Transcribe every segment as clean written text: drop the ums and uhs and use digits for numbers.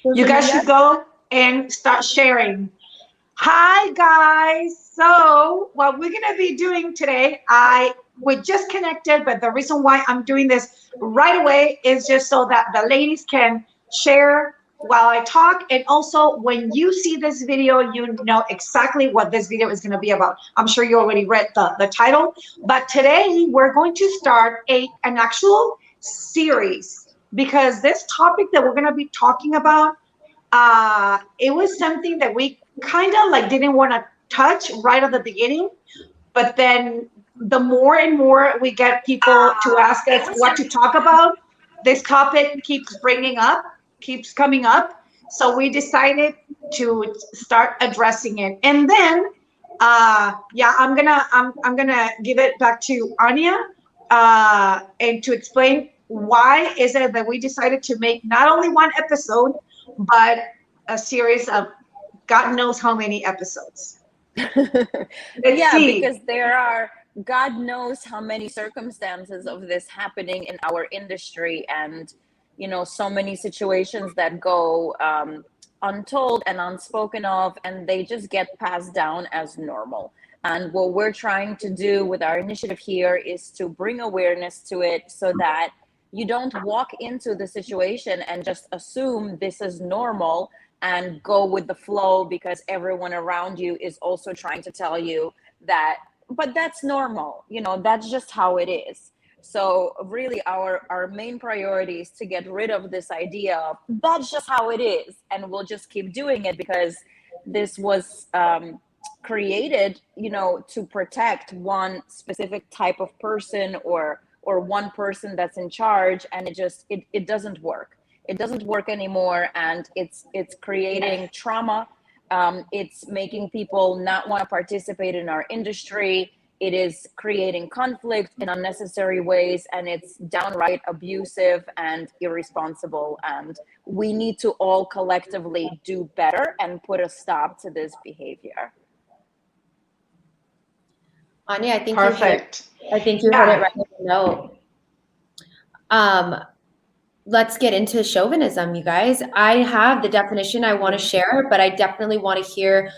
You guys should go and start sharing. Hi guys. So what we're gonna be doing today, we just connected, but the reason why I'm doing this right away is just so that the ladies can share while I talk. And also when you see this video, you know exactly what this video is gonna be about. I'm sure you already read the title, but today we're going to start an actual series because this topic that we're gonna be talking about, it was something that we kind of like didn't want to touch right at the beginning, but then the more and more we get people to ask us what to talk about, this topic keeps coming up. So we decided to start addressing it. And then yeah, I'm gonna give it back to Anya and to explain why is it that we decided to make not only one episode but a series of God knows how many episodes. Yeah, because there are God knows how many circumstances of this happening in our industry, and so many situations that go untold and unspoken of, and they just get passed down as normal. And what we're trying to do with our initiative here is to bring awareness to it so that you don't walk into the situation and just assume this is normal and go with the flow because everyone around you is also trying to tell you that, but that's normal, that's just how it is. So really our main priority is to get rid of this idea of that's just how it is, and we'll just keep doing it because this was created, to protect one specific type of person or one person that's in charge, and it doesn't work. It doesn't work anymore, and it's creating trauma. It's making people not want to participate in our industry. It is creating conflict in unnecessary ways, and it's downright abusive and irresponsible. And we need to all collectively do better and put a stop to this behavior. Anya, I think perfect. You heard it right in the note. Let's get into chauvinism, you guys. I have the definition I want to share, but I definitely want to hear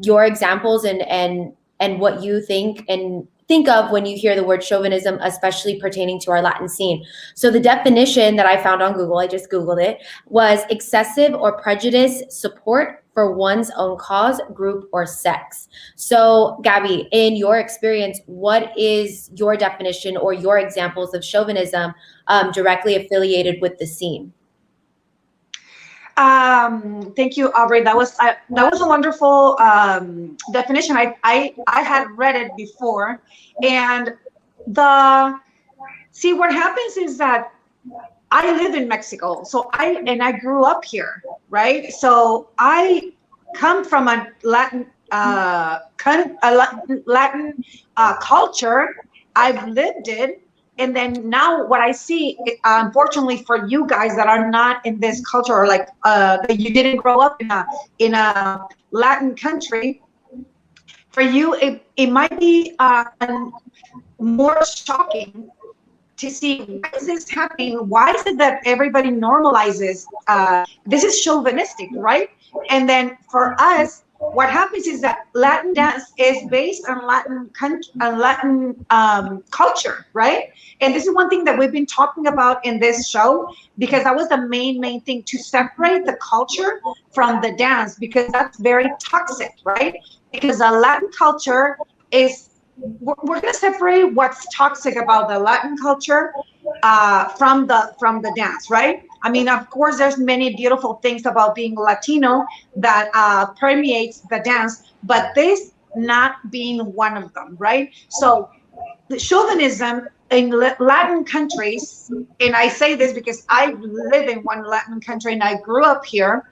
your examples and what you think of when you hear the word chauvinism, especially pertaining to our Latin scene. So the definition that I found on Google, I just Googled it, was excessive or prejudiced support for one's own cause, group, or sex. So Gabby, in your experience, what is your definition or your examples of chauvinism directly affiliated with the scene? Thank you, Aubrey. That was a wonderful definition. I had read it before, and what happens is that I live in Mexico, so I grew up here, right? So I come from a Latin culture. I've lived it. And then now what I see, unfortunately for you guys that are not in this culture, or like that you didn't grow up in a Latin country, for you it might be more shocking to see, why is this happening? Why is it that everybody normalizes? This is chauvinistic, right? And then for us, what happens is that Latin dance is based on Latin culture, right? And this is one thing that we've been talking about in this show, because that was the main thing, to separate the culture from the dance, because that's very toxic, right? Because the Latin culture is, we're going to separate what's toxic about the Latin culture from the dance, right? I mean, of course, there's many beautiful things about being Latino that permeates the dance, but this not being one of them, right? So the chauvinism in Latin countries, and I say this because I live in one Latin country and I grew up here,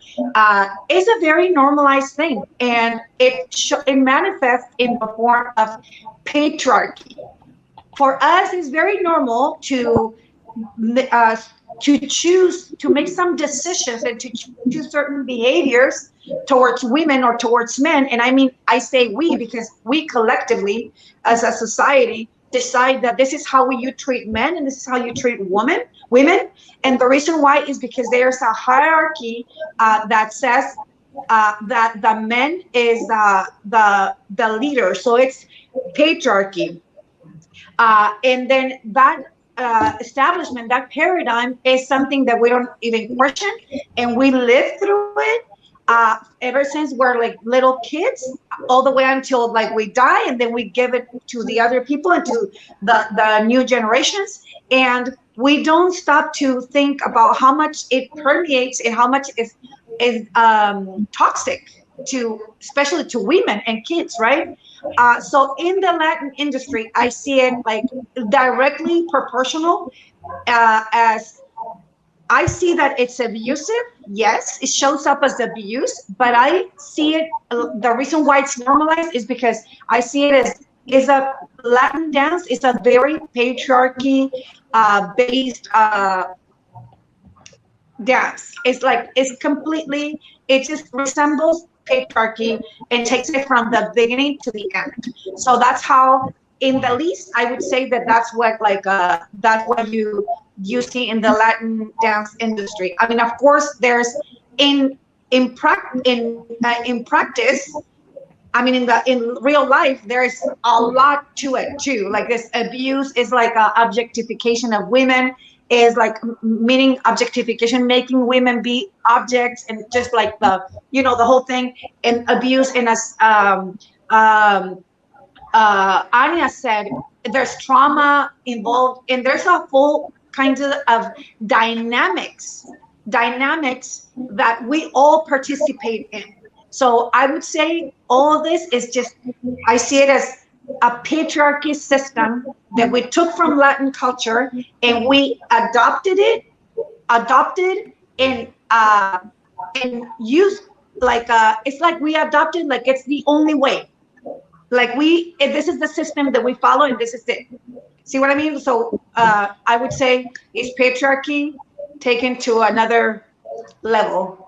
is a very normalized thing, and it manifests in the form of patriarchy. For us, it's very normal to choose to make some decisions and to choose certain behaviors towards women or towards men. And I mean, I say we because we collectively as a society decide that this is how you treat men and this is how you treat women. And the reason why is because there's a hierarchy that says that the men is the leader. So it's patriarchy. And then that establishment, that paradigm is something that we don't even question, and we live through it ever since we're like little kids, all the way until like we die, and then we give it to the other people and to the new generations. And we don't stop to think about how much it permeates and how much is toxic to, especially to women and kids, right? So in the Latin industry, I see it like directly proportional, as I see that it's abusive. Yes, it shows up as abuse, but I see it. The reason why it's normalized is because I see it as is a Latin dance is a very patriarchy based dance. It's like it's completely. It just resembles patriarchy and takes it from the beginning to the end. So that's how, in the least, I would say that that's what like that's what you see in the Latin dance industry. I mean, of course, there's in practice. I mean, in real life, there's a lot to it too. Like this abuse is like a objectification of women, is like meaning objectification, making women be objects, and just like the whole thing, and abuse. And as Anya said, there's trauma involved, and there's a full kind of dynamics that we all participate in. So I would say all of this is just, I see it as a patriarchy system that we took from Latin culture and we adopted and used like it's like we adopted like it's the only way. Like this is the system that we follow and this is it. See what I mean? So I would say it's patriarchy taken to another level.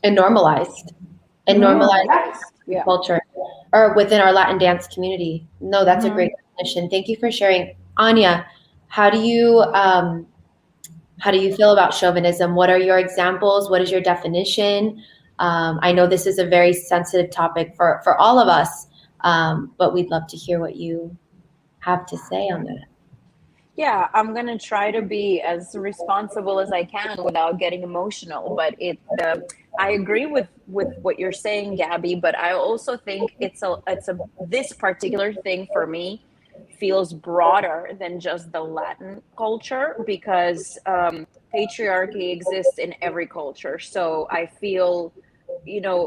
And normalized culture, or within our Latin dance community. No, that's a great definition. Thank you for sharing. Anya, how do you feel about chauvinism? What are your examples? What is your definition? I know this is a very sensitive topic for all of us, but we'd love to hear what you have to say on that. Yeah, I'm going to try to be as responsible as I can without getting emotional. But I agree with what you're saying, Gabby. But I also think this particular thing for me feels broader than just the Latin culture, because patriarchy exists in every culture. So I feel,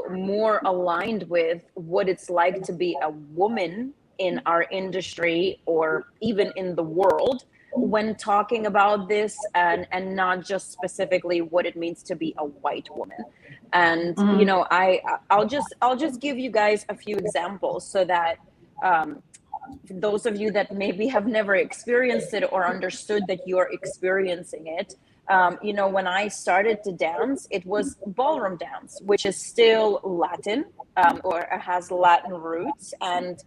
more aligned with what it's like to be a woman in our industry or even in the world when talking about this, and not just specifically what it means to be a white woman. And I'll just give you guys a few examples so that those of you that maybe have never experienced it or understood that you're experiencing it. When I started to dance, it was ballroom dance, which is still Latin, or has Latin roots. And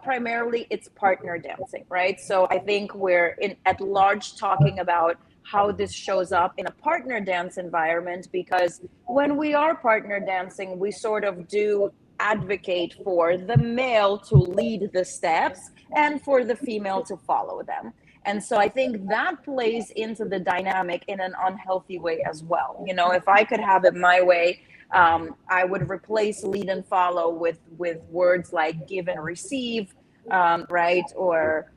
primarily it's partner dancing, right? So I think we're at large talking about how this shows up in a partner dance environment, because when we are partner dancing, we sort of do advocate for the male to lead the steps and for the female to follow them. And so I think that plays into the dynamic in an unhealthy way as well. If I could have it my way, I would replace lead and follow with words like give and receive, right? Or,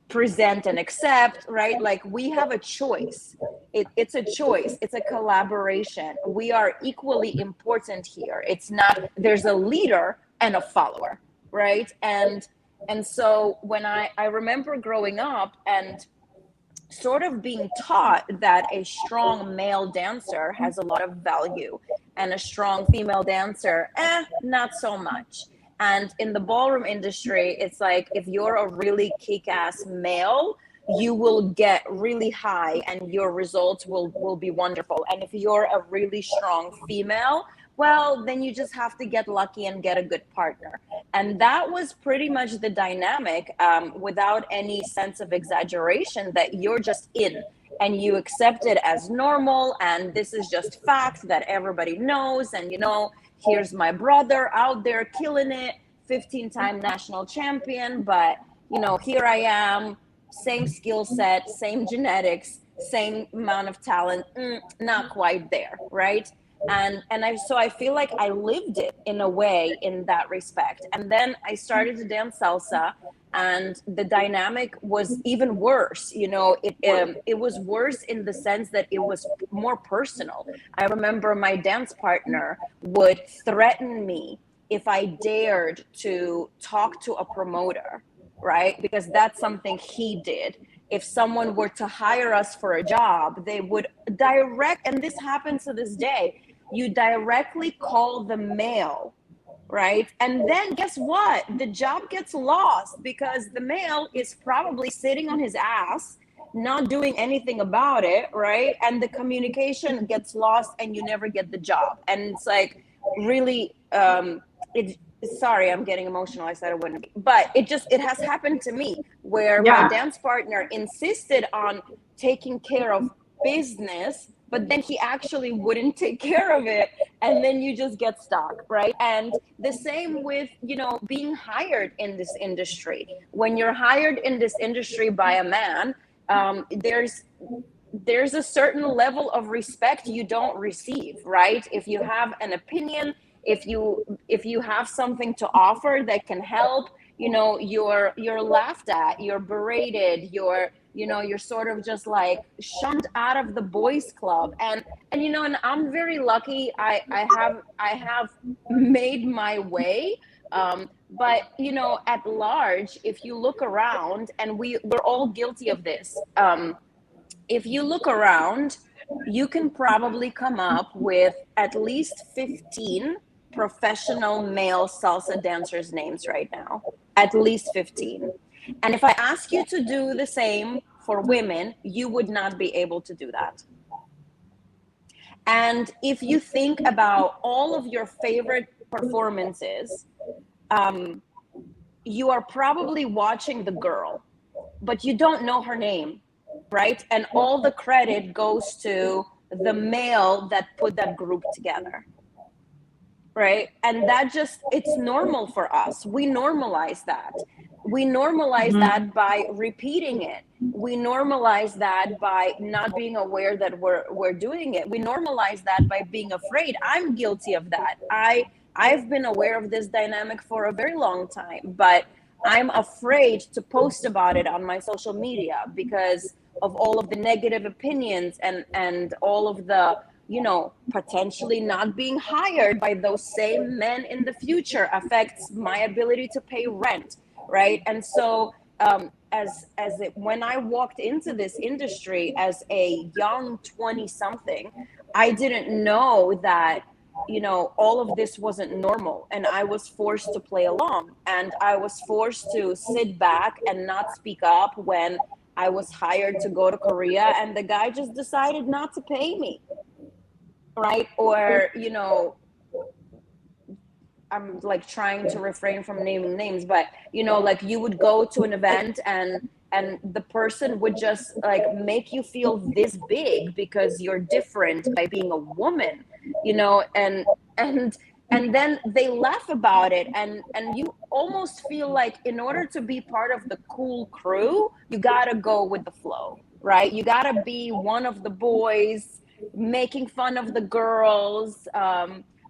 present and accept, right? Like we have a choice. It's a choice. It's a collaboration. We are equally important here. It's not, there's a leader and a follower, right? And so when I remember growing up and sort of being taught that a strong male dancer has a lot of value and a strong female dancer, not so much. And in the ballroom industry, it's like, if you're a really kick-ass male, you will get really high and your results will be wonderful. And if you're a really strong female, well, then you just have to get lucky and get a good partner. And that was pretty much the dynamic, without any sense of exaggeration, that you're just in and you accept it as normal. And this is just fact that everybody knows. And, here's my brother out there killing it, 15-time national champion. But, here I am, same skill set, same genetics, same amount of talent, not quite there, right? And I feel like I lived it in a way in that respect. And then I started to dance salsa, and the dynamic was even worse. It was worse in the sense that it was more personal. I remember my dance partner would threaten me if I dared to talk to a promoter, right? Because that's something he did. If someone were to hire us for a job, they would and this happens to this day, you directly call the male, right? And then guess what? The job gets lost because the male is probably sitting on his ass, not doing anything about it, right? And the communication gets lost and you never get the job. And it's like, really, sorry, I'm getting emotional. I said I wouldn't, but it has happened to me where my dance partner insisted on taking care of business, but then he actually wouldn't take care of it. And then you just get stuck, right? And the same with, being hired in this industry. When you're hired in this industry by a man, there's a certain level of respect you don't receive, right? If you have an opinion, if you have something to offer that can help, you're laughed at, you're berated, you're sort of just like shunned out of the boys club. And I'm very lucky. I have made my way. But at large, if you look around, and we're all guilty of this, if you look around, you can probably come up with at least 15 professional male salsa dancers' names right now. At least 15. And if I ask you to do the same for women, you would not be able to do that. And if you think about all of your favorite performances, you are probably watching the girl, but you don't know her name, right? And all the credit goes to the male that put that group together, right? And that it's normal for us. We normalize that. We normalize that by repeating it. We normalize that by not being aware that we're doing it. We normalize that by being afraid. I'm guilty of that. I've been aware of this dynamic for a very long time, but I'm afraid to post about it on my social media because of all of the negative opinions and all of the, potentially not being hired by those same men in the future affects my ability to pay rent, right? And so when I walked into this industry as a young 20-something, I didn't know that all of this wasn't normal, and I was forced to play along, and I was forced to sit back and not speak up when I was hired to go to Korea and the guy just decided not to pay me, right? Or I'm like trying to refrain from naming names, but like you would go to an event and the person would just like make you feel this big because you're different by being a woman, and then they laugh about it, and you almost feel like in order to be part of the cool crew, you gotta go with the flow, right? You gotta be one of the boys making fun of the girls,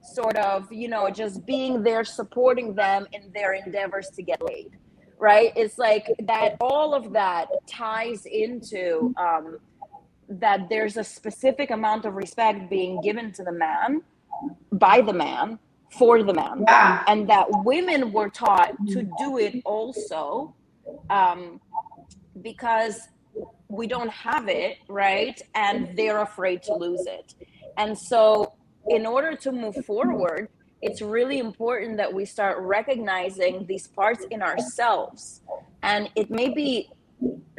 sort of, just being there, supporting them in their endeavors to get laid, right? It's like that, all of that ties into that there's a specific amount of respect being given to the man, by the man, for the man. Yeah. And that women were taught to do it also, because we don't have it, right? And they're afraid to lose it. And so in order to move forward, it's really important that we start recognizing these parts in ourselves. And it may be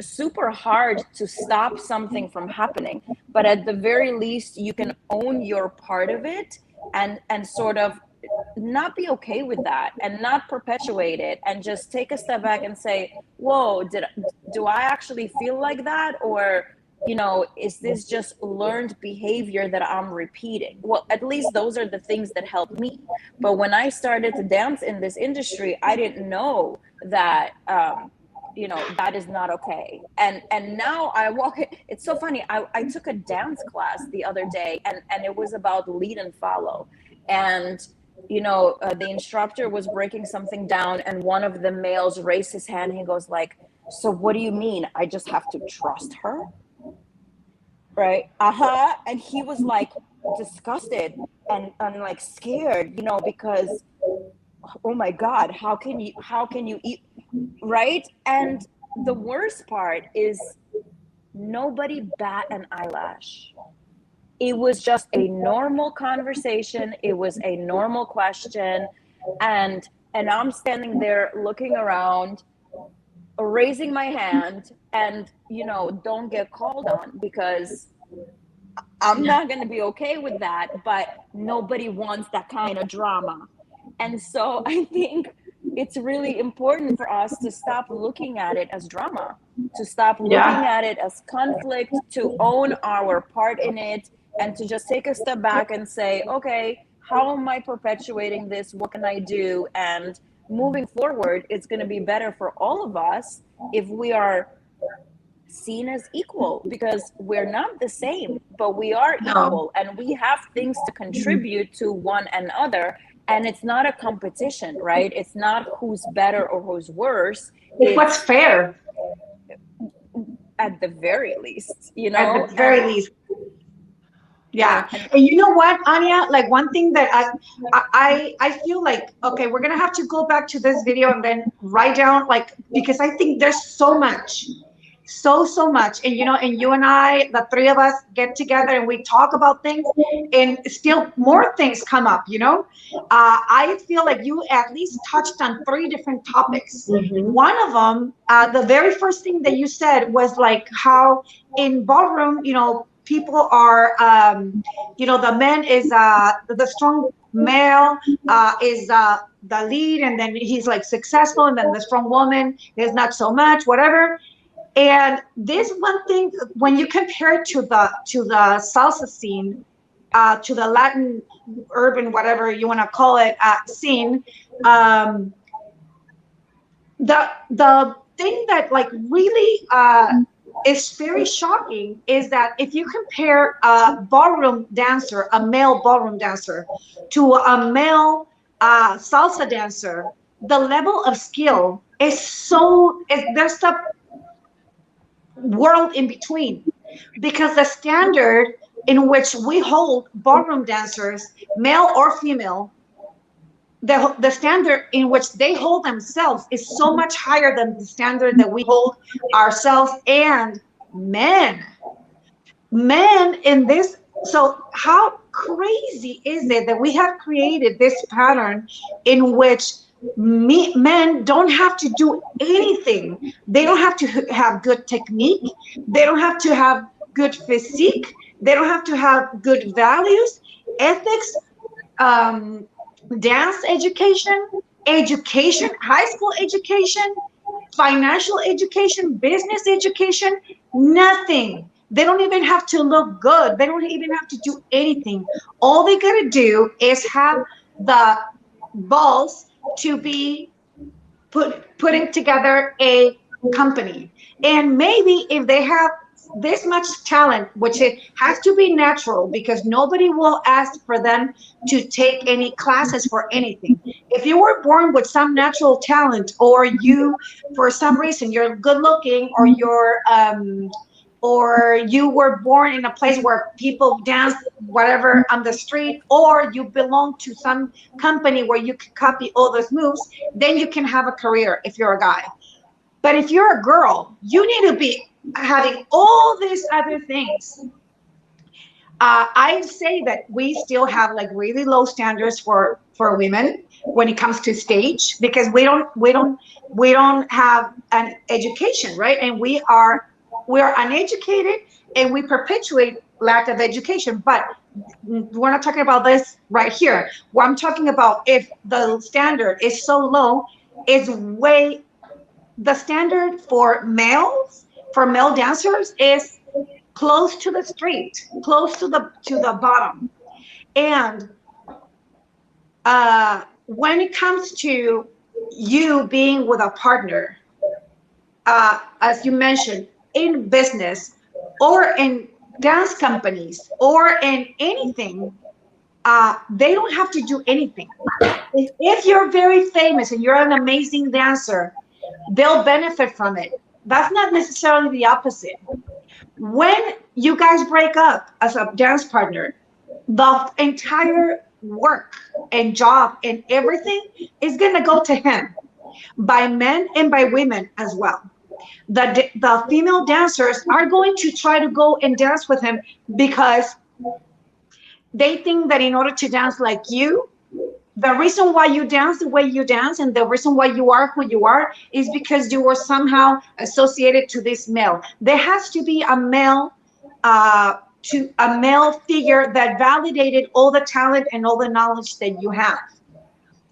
super hard to stop something from happening, but at the very least, you can own your part of it and sort of not be okay with that and not perpetuate it, and just take a step back and say, whoa, do I actually feel like that? Or, you know, is this just learned behavior that I'm repeating? Well, at least those are the things that helped me. But when I started to dance in this industry, I didn't know that you know, that is not okay. And now I walk, it's so funny, I took a dance class the other day, and it was about lead and follow. And you know, the instructor was breaking something down, and one of the males raised his hand. He goes like, so what do you mean I just have to trust her? Right? And he was like disgusted and like scared, you know, because oh my God, how can you eat? Right? And the worst part is nobody bat an eyelash. It was just a normal conversation. It was a normal question. And I'm standing there looking around, raising my hand, and, you know, don't get called on, because I'm not going to be okay with that, but nobody wants that kind of drama. And so I think it's really important for us to stop looking at it as drama, to stop looking at it as conflict, to own our part in it, and to just take a step back and say, okay, how am I perpetuating this? What can I do? And moving forward, it's going to be better for all of us if we are seen as equal, because we're not the same, but we are equal, and we have things to contribute to one another. And it's not a competition, right? It's not who's better or who's worse. It's what's fair. At the very least, you know? At the very least. Yeah. And you know what, Anya, like one thing that I feel like, okay, we're going to have to go back to this video and then write down, like, because I think there's so much, so much. And, you know, and you and I, the three of us get together and we talk about things, and still more things come up, you know. I feel like you at least touched on 3 different topics. One of them, the very first thing that you said was like how in ballroom, you know, people are, you know, the man is the strong male is the lead, and then he's like successful, and then the strong woman is not so much, whatever. And this one thing, when you compare it to the salsa scene, to the Latin urban, whatever you want to call it, scene, the thing that like really is very shocking is that if you compare a ballroom dancer, a male ballroom dancer, to a male salsa dancer, the level of skill is there's a world in between, because the standard in which we hold ballroom dancers, male or female, the standard in which they hold themselves is so much higher than the standard that we hold ourselves and men in this. So how crazy is it that we have created this pattern in which men don't have to do anything? They don't have to have good technique. They don't have to have good physique. They don't have to have good values, ethics, dance education, high school education, financial education, business education, nothing. They don't even have to look good. They don't even have to do anything. All they gotta do is have the balls to be putting together a company. And maybe if they have this much talent, which it has to be natural, because nobody will ask for them to take any classes for anything. If you were born with some natural talent, or you, for some reason, you're good looking, or you were born in a place where people dance whatever on the street, or you belong to some company where you can copy all those moves, then you can have a career if you're a guy. But if you're a girl, you need to be having all these other things. I say that we still have like really low standards for women when it comes to stage, because we don't have an education, right? And we are uneducated, and we perpetuate lack of education. But we're not talking about this right here. What I'm talking about, if the standard is so low, is way the standard for males, for male dancers, is close to the street, close to the bottom. And when it comes to you being with a partner, as you mentioned, in business or in dance companies or in anything, they don't have to do anything. If you're very famous and you're an amazing dancer, they'll benefit from it. That's not necessarily the opposite. When you guys break up as a dance partner, the entire work and job and everything is going to go to him, by men and by women as well. The female dancers are going to try to go and dance with him because they think that in order to dance like you, the reason why you dance the way you dance and the reason why you are who you are is because you were somehow associated to this male. There has to be a male to a male figure that validated all the talent and all the knowledge that you have.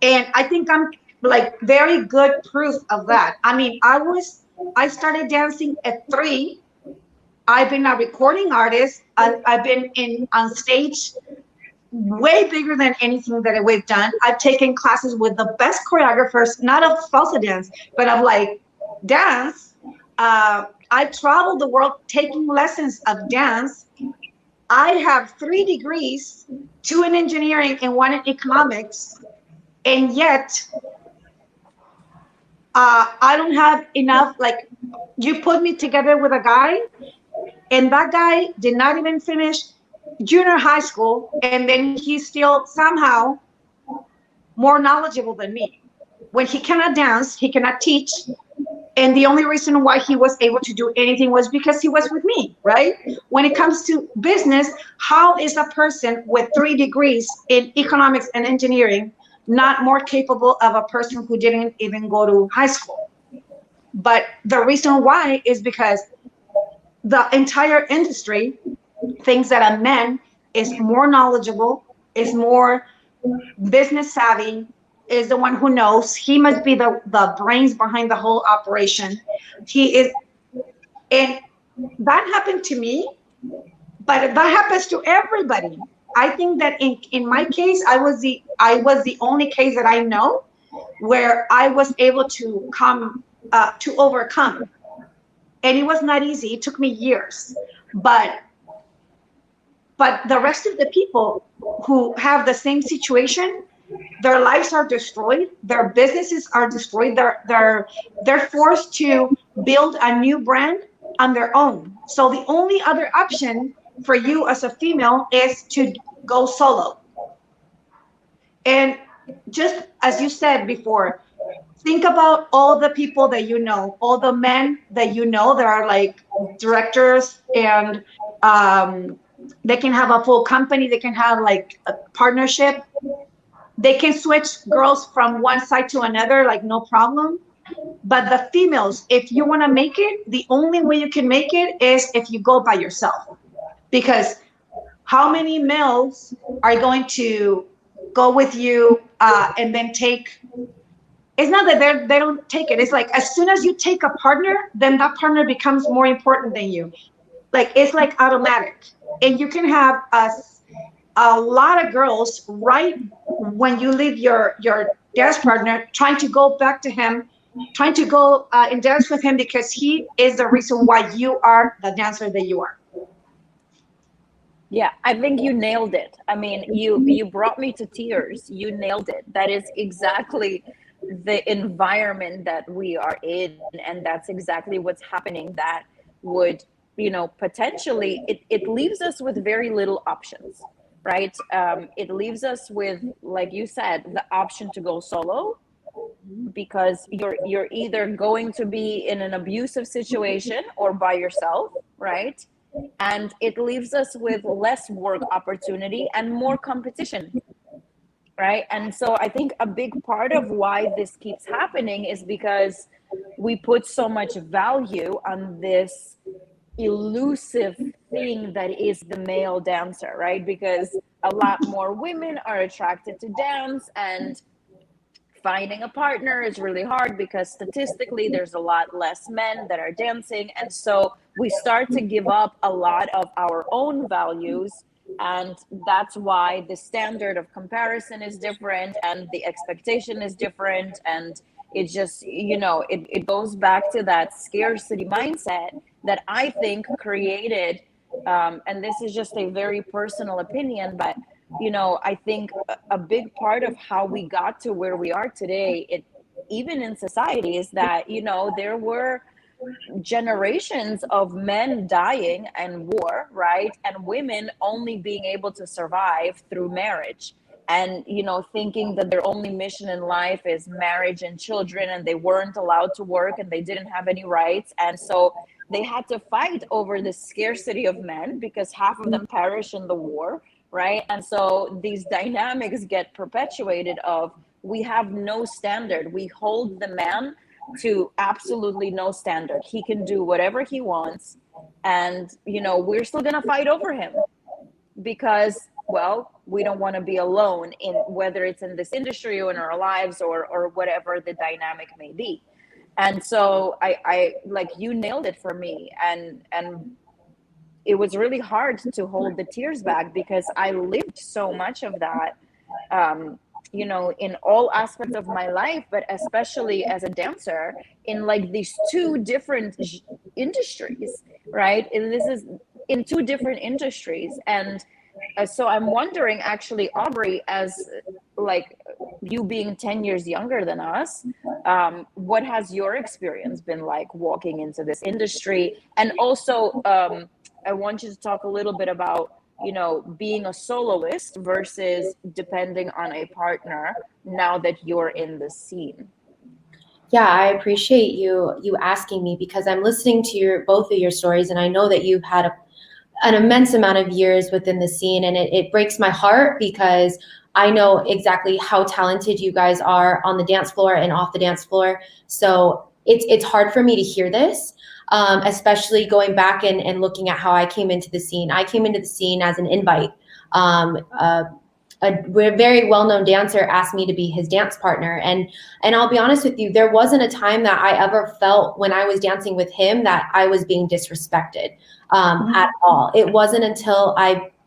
And I think I'm like very good proof of that. I mean, I started dancing at 3. I've been a recording artist. I've been on stage way bigger than anything that we've done. I've taken classes with the best choreographers, not of salsa dance, but of like dance. I traveled the world taking lessons of dance. I have 3 degrees, 2 in engineering and 1 in economics, and yet I don't have enough. Like, you put me together with a guy, and that guy did not even finish junior high school, and then he's still somehow more knowledgeable than me. When he cannot dance, he cannot teach, and the only reason why he was able to do anything was because he was with me, right? When it comes to business, how is a person with 3 degrees in economics and engineering not more capable of a person who didn't even go to high school? But the reason why is because the entire industry thinks that a man is more knowledgeable, is more business savvy, is the one who knows. He must be the brains behind the whole operation. He is, and that happened to me, but that happens to everybody. I think that in my case, I was the only case that I know where I was able to overcome, and it was not easy. It took me years, but the rest of the people who have the same situation, their lives are destroyed, their businesses are destroyed, they're forced to build a new brand on their own. So the only other option for you as a female is to go solo. And just as you said before, think about all the people that you know, all the men that you know that are like directors, and they can have a full company, they can have like a partnership, they can switch girls from one side to another like no problem. But the females, if you want to make it, the only way you can make it is if you go by yourself. Because how many males are going to go with you and then take, it's not that they don't take it, it's like as soon as you take a partner, then that partner becomes more important than you. Like, it's like automatic. And you can have a lot of girls right when you leave your dance partner trying to go back to him, trying to go and dance with him because he is the reason why you are the dancer that you are. Yeah, I think you nailed it. I mean, you brought me to tears. You nailed it. That is exactly the environment that we are in, and that's exactly what's happening. That would, potentially, it leaves us with very little options, right? It leaves us with, like you said, the option to go solo, because you're either going to be in an abusive situation or by yourself, right? And it leaves us with less work opportunity and more competition, right? And so I think a big part of why this keeps happening is because we put so much value on this elusive thing that is the male dancer, right? Because a lot more women are attracted to dance, and finding a partner is really hard because statistically there's a lot less men that are dancing, and so we start to give up a lot of our own values, and that's why the standard of comparison is different and the expectation is different, and it just, it goes back to that scarcity mindset that I think created, and this is just a very personal opinion, but I think a big part of how we got to where we are today, even in society, is that, there were generations of men dying and war, right? And women only being able to survive through marriage. And, thinking that their only mission in life is marriage and children, and they weren't allowed to work and they didn't have any rights. And so they had to fight over the scarcity of men because half of them perish in the war, right? And so these dynamics get perpetuated of, we have no standard. We hold the man to absolutely no standard. He can do whatever he wants, and we're still gonna fight over him because, well, we don't want to be alone, in whether it's in this industry or in our lives, or whatever the dynamic may be. And so I like, you nailed it for me, and it was really hard to hold the tears back because I lived so much of that, in all aspects of my life, but especially as a dancer in like these two different industries, right? And this is in two different industries. And so I'm wondering, actually, Aubrey, as like you being 10 years younger than us, what has your experience been like walking into this industry? And also, I want you to talk a little bit about, being a soloist versus depending on a partner now that you're in the scene. Yeah, I appreciate you asking me, because I'm listening to both of your stories, and I know that you've had an immense amount of years within the scene, and it breaks my heart because I know exactly how talented you guys are on the dance floor and off the dance floor. So it's hard for me to hear this. Especially going back and looking at how I came into the scene. I came into the scene as an invite. A very well-known dancer asked me to be his dance partner. And I'll be honest with you, there wasn't a time that I ever felt when I was dancing with him that I was being disrespected at all. It wasn't until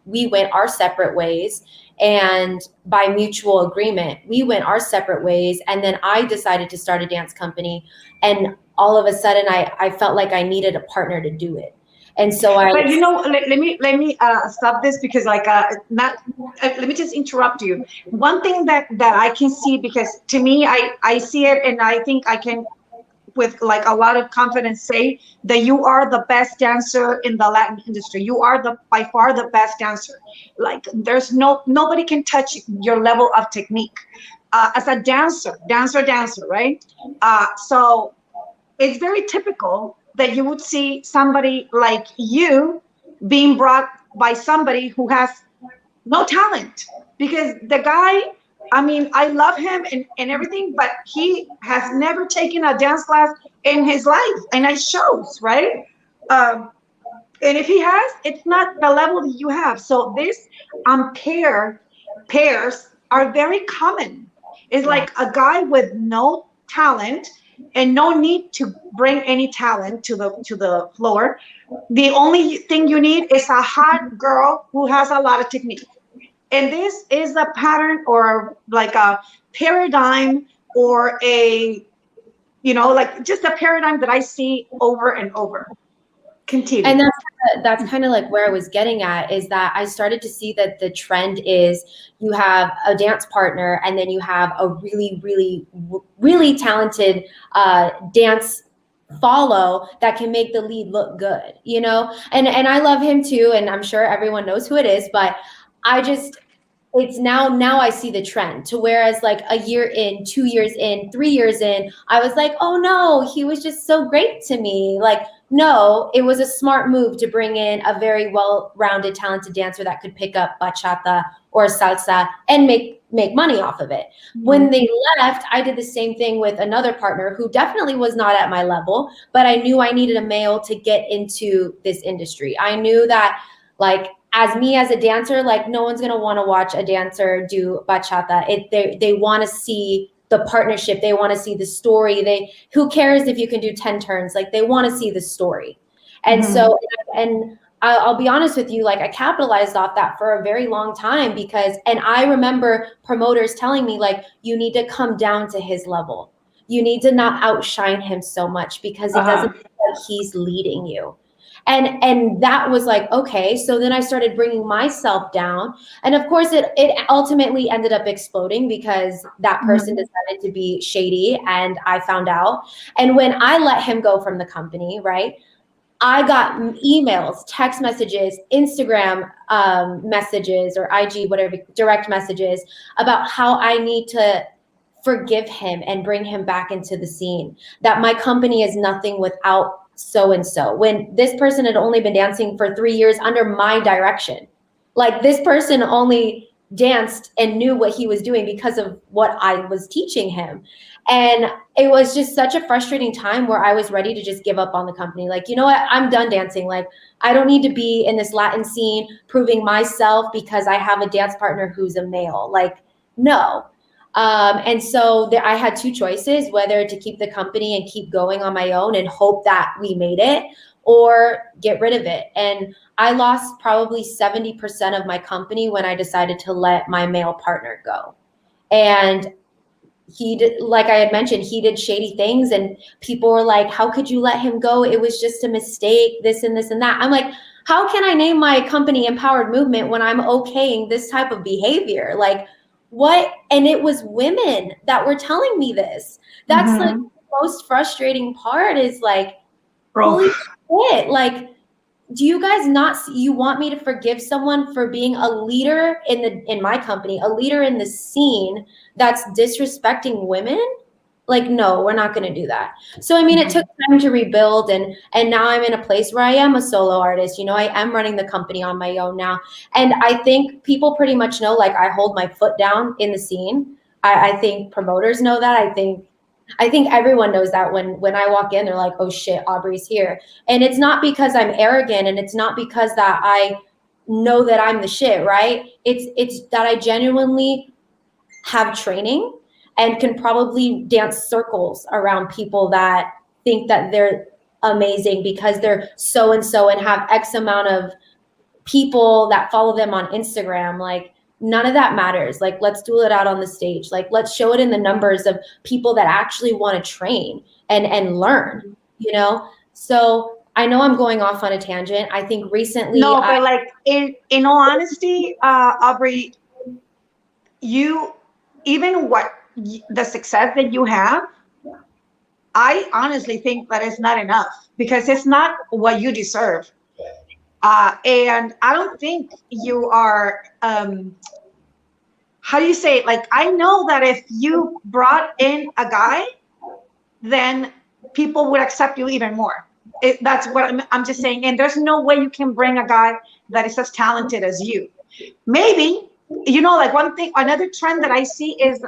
we went our separate ways, and by mutual agreement, we went our separate ways. And then I decided to start a dance company, and all of a sudden I felt like I needed a partner to do it. And so but let me stop this, because not let me just interrupt you. One thing that I can see, because to me, I see it, and I think I can with like a lot of confidence say that you are the best dancer in the Latin industry. You are by far the best dancer. Like there's nobody can touch your level of technique as a dancer, right? So it's very typical that you would see somebody like you being brought by somebody who has no talent, because the guy, I mean, I love him and everything, but he has never taken a dance class in his life, and it shows, right? And if he has, it's not the level that you have. So this pairs are very common. It's like a guy with no talent and no need to bring any talent to the floor. The only thing you need is a hot girl who has a lot of technique. And this is a pattern, or like a paradigm, or like just a paradigm that I see over and over. Continue. And that's kind of like where I was getting at, is that I started to see that the trend is you have a dance partner, and then you have a really, really, really talented dance follow that can make the lead look good, and I love him too, and I'm sure everyone knows who it is, but it's now I see the trend to, whereas like a year in, 2 years in, 3 years in, I was like, oh no, he was just so great to me. Like no, it was a smart move to bring in a very well-rounded, talented dancer that could pick up bachata or salsa and make money off of it. Mm-hmm. When they left, I did the same thing with another partner who definitely was not at my level, but I knew I needed a male to get into this industry. I knew that, like, as a dancer, like, no one's going to want to watch a dancer do bachata. They want to see the partnership. They want to see the story. Who cares if you can do 10 turns? Like, they want to see the story. And so, and I'll be honest with you, like, I capitalized off that for a very long time and I remember promoters telling me, like, you need to come down to his level. You need to not outshine him so much because it doesn't feel like he's leading you. And that was like, okay. So then I started bringing myself down. And of course, it ultimately ended up exploding because that person decided to be shady, and I found out. And when I let him go from the company, right, I got emails, text messages, Instagram messages, or IG, whatever, direct messages about how I need to forgive him and bring him back into the scene, that my company is nothing without so-and-so, when this person had only been dancing for 3 years under my direction. Like, this person only danced and knew what he was doing because of what I was teaching him. And it was just such a frustrating time where I was ready to just give up on the company. Like, you know what? I'm done dancing. Like, I don't need to be in this Latin scene proving myself because I have a dance partner who's a male. Like, no. And so I had two choices, whether to keep the company and keep going on my own and hope that we made it, or get rid of it. And I lost probably 70% of my company when I decided to let my male partner go. And he did, like I had mentioned, he did shady things, and people were like, how could you let him go? It was just a mistake, this and this and that. I'm like, how can I name my company Empowered Movement when I'm okaying this type of behavior? Like, what? And it was women that were telling me this. That's like the most frustrating part, is like, holy shit, like, do you guys not see, you want me to forgive someone for being a leader in my company, a leader in the scene, that's disrespecting women? Like, no, we're not going to do that. So, I mean, it took time to rebuild, and now I'm in a place where I am a solo artist. You know, I am running the company on my own now. And I think people pretty much know, like, I hold my foot down in the scene. I think promoters know that. I think everyone knows that when I walk in, they're like, oh shit, Aubrey's here. And it's not because I'm arrogant, and it's not because that I know that I'm the shit, right? It's that I genuinely have training and can probably dance circles around people that think that they're amazing because they're so-and-so and have X amount of people that follow them on Instagram. Like, none of that matters. Like, let's duel it out on the stage. Like, let's show it in the numbers of people that actually want to train and learn, you know? So I know I'm going off on a tangent. I think recently— No, but like, in all honesty, Aubrey, even the success that you have, I honestly think that it's not enough, because it's not what you deserve. And I don't think you are, how do you say it? Like, I know that if you brought in a guy, then people would accept you even more. That's what I'm just saying. And there's no way you can bring a guy that is as talented as you. Maybe, you know, like, another trend that I see is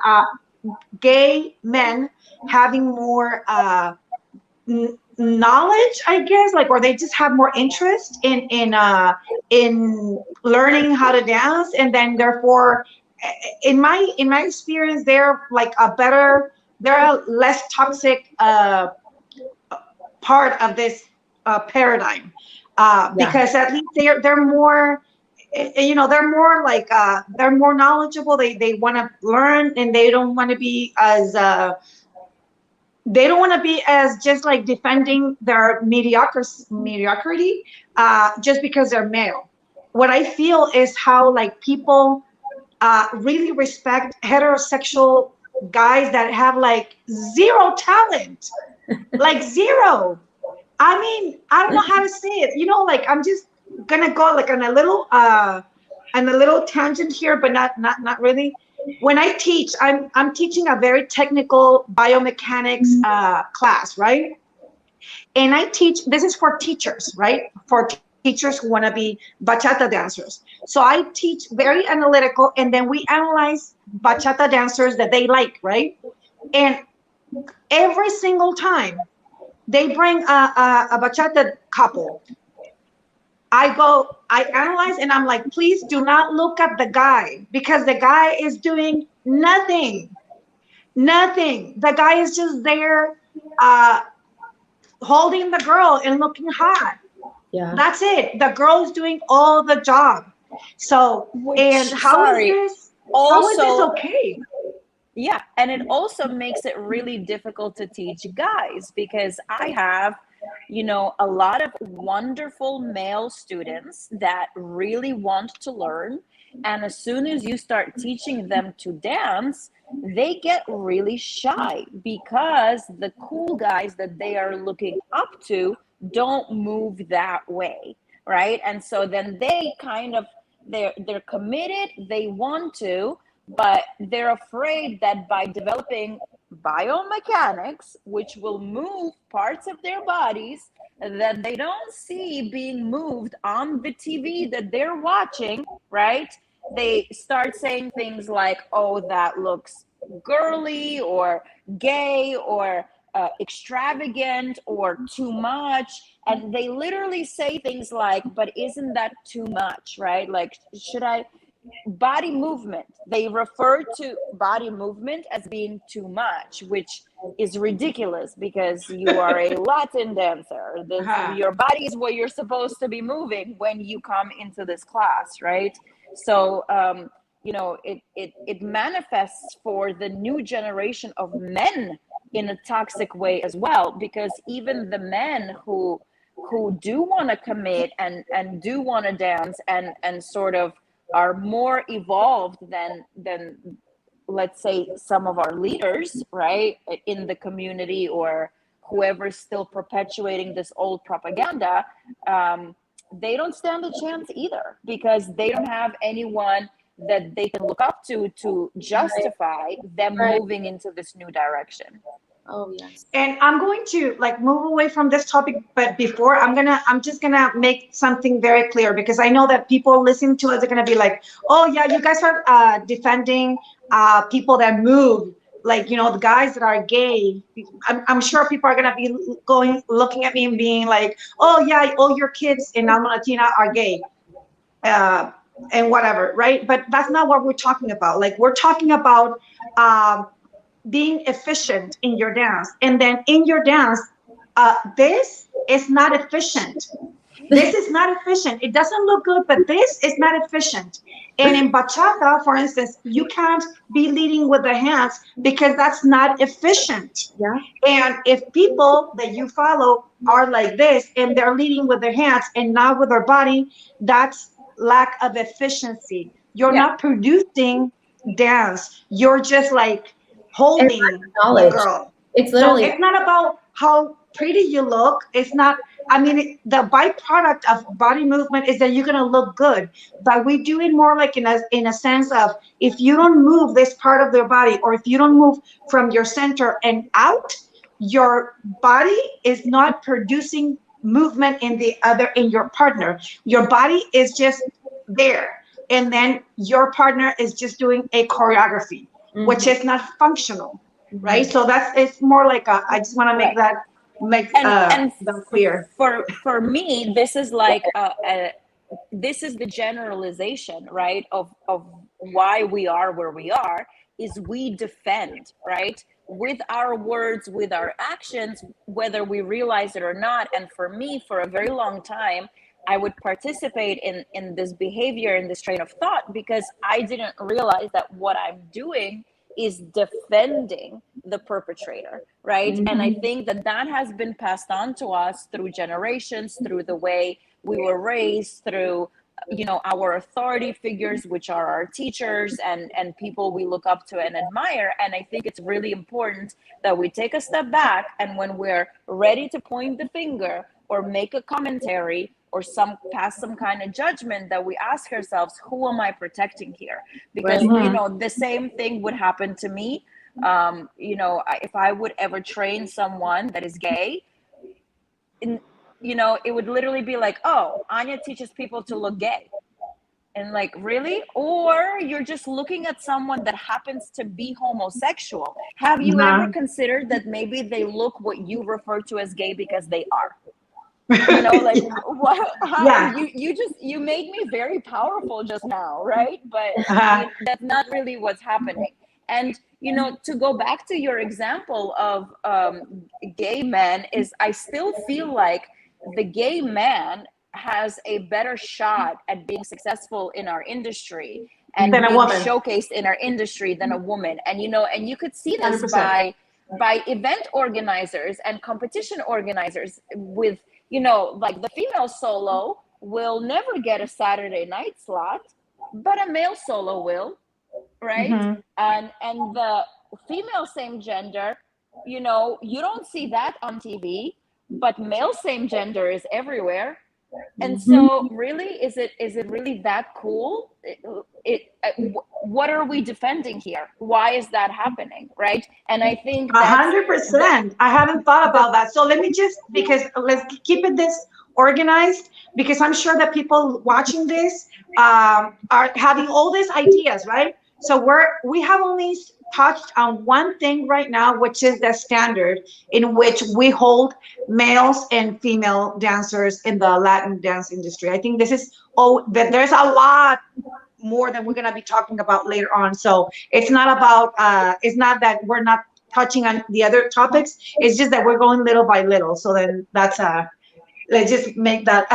gay men having more knowledge, I guess, like, or they just have more interest in learning how to dance, and then therefore, in my experience, they're like they're a less toxic part of this paradigm, because at least they're more, you know, they're more like they're more knowledgeable. They want to learn, and they don't want to be as just like defending their mediocrity just because they're male. What I feel is how, like, people really respect heterosexual guys that have like zero talent, like zero. I mean, I don't know how to say it. You know, like, I'm just gonna go like on a little tangent here, but not really. When I teach, I'm teaching a very technical biomechanics class, right? And I teach, this is for teachers, right? For teachers who want to be bachata dancers. So I teach very analytical, and then we analyze bachata dancers that they like, right? And every single time they bring a bachata couple, I analyze and I'm like, please do not look at the guy because the guy is doing nothing. Nothing. The guy is just there uh, holding the girl and looking hot. Yeah. That's it. The girl is doing all the job. So, and Which, how is sorry, this? How is this also, okay? yeah, and it also makes it really difficult to teach guys, because I have, a lot of wonderful male students that really want to learn. And as soon as you start teaching them to dance, they get really shy because the cool guys that they are looking up to don't move that way, right? And so then they kind of, they're committed, they want to, but they're afraid that by developing biomechanics, which will move parts of their bodies that they don't see being moved on the TV that they're watching, right? They start saying things like, oh, that looks girly or gay or extravagant or too much. And they literally say things like, but isn't that too much, right? Like, should I? Body movement, they refer to body movement as being too much, which is ridiculous because you are a Latin dancer. Uh-huh. Your body is what you're supposed to be moving when you come into this class, right? So it manifests for the new generation of men in a toxic way as well, because even the men who do want to commit and do want to dance and sort of are more evolved than let's say some of our leaders, right, in the community, or whoever's still perpetuating this old propaganda, they don't stand a chance either, because they don't have anyone that they can look up to justify them Right. moving into this new direction. Oh, yes. And I'm going to like move away from this topic, but before I'm just gonna make something very clear, because I know that people listening to us are gonna be like, oh yeah, you guys are defending people that move, like the guys that are gay. I'm sure people are gonna be looking at me and being like, oh yeah, all your kids in Alma Latina are gay. Uh, and whatever, right? But that's not what we're talking about. Like, we're talking about um, being efficient in your dance. And then in your dance, this is not efficient. This is not efficient. It doesn't look good, but this is not efficient. And in bachata, for instance, you can't be leading with the hands because that's not efficient. Yeah. And if people that you follow are like this and they're leading with their hands and not with their body, that's lack of efficiency. You're Yeah. not producing dance. You're just like And holding the knowledge. girl. It's So literally it's not about how pretty you look. It's not, I mean, the byproduct of body movement is that you're going to look good. But we do it more like in a sense of, if you don't move this part of their body, or if you don't move from your center and out, your body is not producing movement in your partner. Your body is just there. And then your partner is just doing a choreography, which is not functional, right? So it's more like I just want to make Right. that And that clear. for me, this is like this is the generalization, right, of why we are where we are, is we defend, right, with our words, with our actions, whether we realize it or not. And for me, for a very long time, I would participate in this behavior, in this train of thought, because I didn't realize that what I'm doing is defending the perpetrator, right? And I think that has been passed on to us through generations, through the way we were raised, through our authority figures, which are our teachers and people we look up to and admire. And I think it's really important that we take a step back, and when we're ready to point the finger or make a commentary or pass some kind of judgment, that we ask ourselves, who am I protecting here? Because the same thing would happen to me. If I would ever train someone that is gay, in, you know, it would literally be like, oh, Anya teaches people to look gay. And like, really? Or you're just looking at someone that happens to be homosexual. Have you ever considered that maybe they look what you refer to as gay because they are? You know, like, what? How, you made me very powerful just now, right? But that's not really what's happening. And, you know, to go back to your example of gay men, is I still feel like the gay man has a better shot at being successful in our industry and being showcased in our industry than a woman. And, you know, and you could see this 100%. by event organizers and competition organizers with, you know, like the female solo will never get a Saturday night slot, but a male solo will, right? Mm-hmm. And the female same gender, you know, you don't see that on TV, but male same gender is everywhere. And so really, is it really that cool? What are we defending here? Why is that happening, right? And I think 100%. I haven't thought about that. So let me just, because let's keep it this organized, because I'm sure that people watching this are having all these ideas, right? So we have only touched on one thing right now, which is the standard in which we hold males and female dancers in the Latin dance industry. I think this is, there's a lot more that we're going to be talking about later on. So it's not about, it's not that we're not touching on the other topics. It's just that we're going little by little. So then that's, let's just make that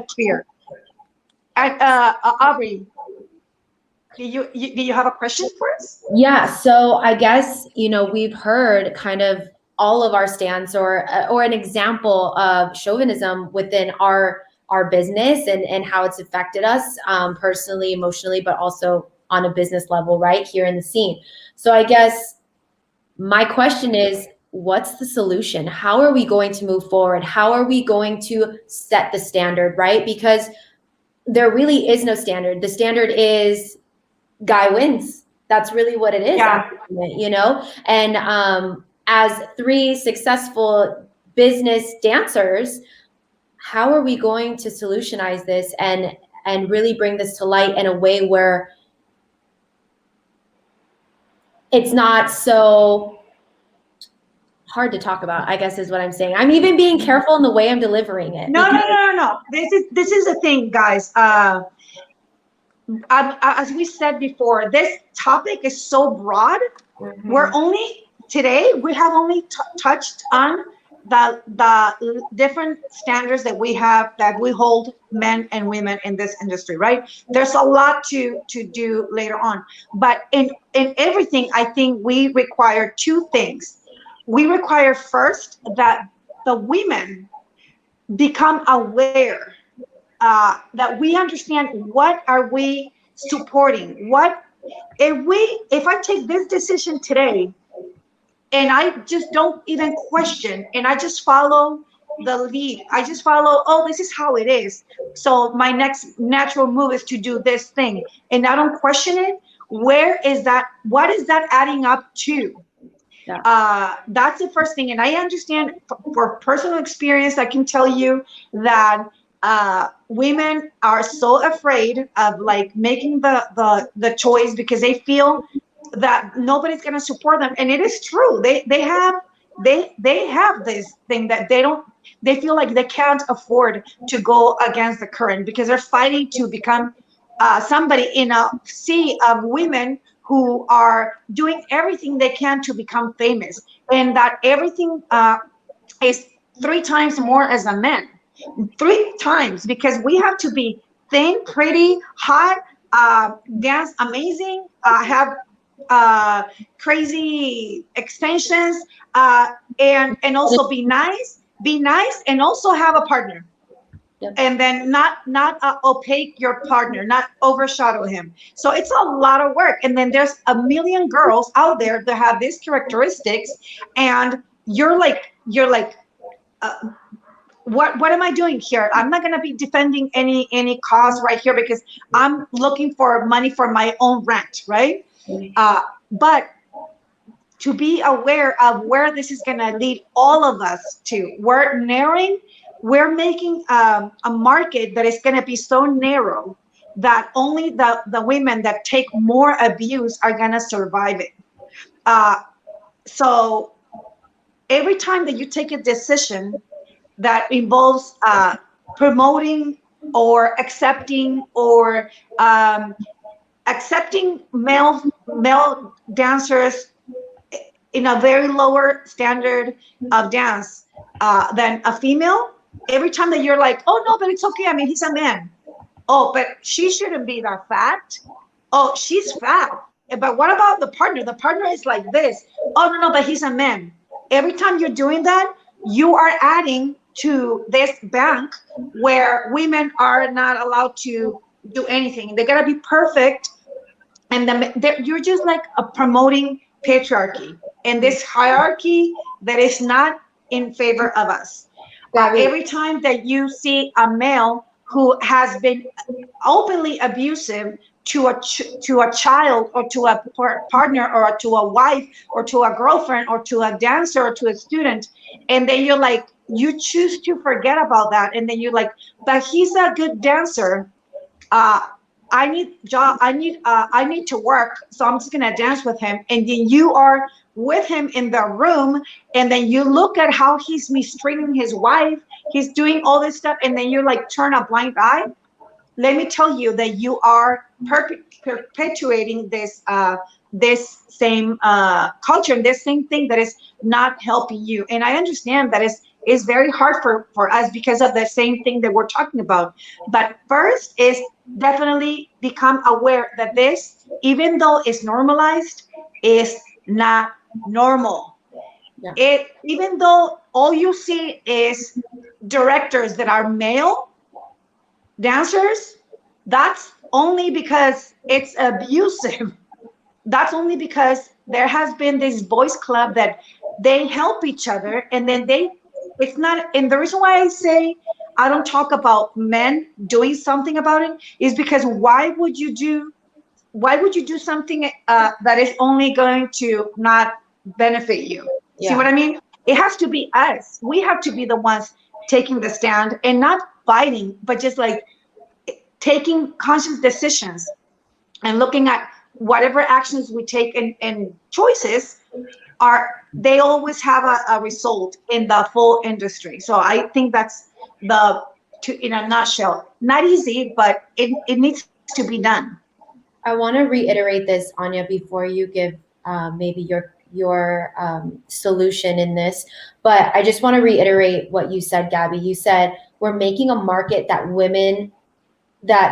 clear. And Aubrey, do you have a question for us? Yeah, so I guess, you know, we've heard kind of all of our stance or an example of chauvinism within our business and how it's affected us personally, emotionally, but also on a business level right here in the scene. So I guess my question is, what's the solution? How are we going to move forward? How are we going to set the standard, right? Because there really is no standard. The standard is guy wins. That's really what it is, you know? And as 3 successful business dancers, how are we going to solutionize this and really bring this to light in a way where it's not so hard to talk about, I guess is what I'm saying. I'm even being careful in the way I'm delivering it. No. This is the thing, guys. As we said before, this topic is so broad. We're only today, we have only touched on the different standards that we have, that we hold men and women in this industry, right? There's a lot to do later on, but in everything, I think we require 2 things. We require first that the women become aware, that we understand what are we supporting. What if I take this decision today and I just don't even question and I just follow the lead, I just follow, oh, this is how it is, so my next natural move is to do this thing, and I don't question it, where is that, what is that adding up to? That's the first thing. And I understand for personal experience, I can tell you that women are so afraid of like making the choice because they feel that nobody's going to support them. And it is true. They have this thing that they feel like they can't afford to go against the current because they're fighting to become somebody in a sea of women who are doing everything they can to become famous, and that everything is 3 times more as a man. 3 times, because we have to be thin, pretty, hot, dance amazing, have crazy extensions, and also be nice, and also have a partner. Yep. And then not opaque your partner, not overshadow him. So it's a lot of work. And then there's a million girls out there that have these characteristics, and you're like, what am I doing here? I'm not going to be defending any cause right here because I'm looking for money for my own rent, right? But to be aware of where this is going to lead all of us to, we're narrowing we're making a market that is going to be so narrow that only the women that take more abuse are going to survive it. So every time that you take a decision that involves promoting or accepting male dancers in a very lower standard of dance than a female, every time that you're like, oh no, but it's okay, I mean, he's a man. Oh, but she shouldn't be that fat. Oh, she's fat. But what about the partner? The partner is like this. Oh, no, no, but he's a man. Every time you're doing that, you are adding to this bank where women are not allowed to do anything. They gotta be perfect. And then you're just like promoting patriarchy and this hierarchy that is not in favor of us. Every time that you see a male who has been openly abusive to a child or to a partner or to a wife or to a girlfriend or to a dancer or to a student, and then you're like, you choose to forget about that, and then you're like, but he's a good dancer. I need to work, so I'm just gonna dance with him. And then you are with him in the room, and then you look at how he's mistreating his wife, he's doing all this stuff, and then you like turn a blind eye. Let me tell you that you are perpetuating this same culture and this same thing that is not helping you. And I understand that is very hard for us because of the same thing that we're talking about. But first is definitely become aware that this, even though it's normalized, is not normal. Yeah. Even though all you see is directors that are male dancers, that's only because it's abusive. That's only because there has been this boys club that they help each other, and then it's not. And the reason why I say I don't talk about men doing something about it is because why would you do something that is only going to not benefit you? Yeah. See what I mean? It has to be us. We have to be the ones taking the stand and not fighting, but just like taking conscious decisions and looking at whatever actions we take and choices they always have a result in the full industry. So I think that's in a nutshell, not easy, but it needs to be done. I want to reiterate this, Anya, before you give maybe your solution in this, but I just want to reiterate what you said, Gabby. You said we're making a market that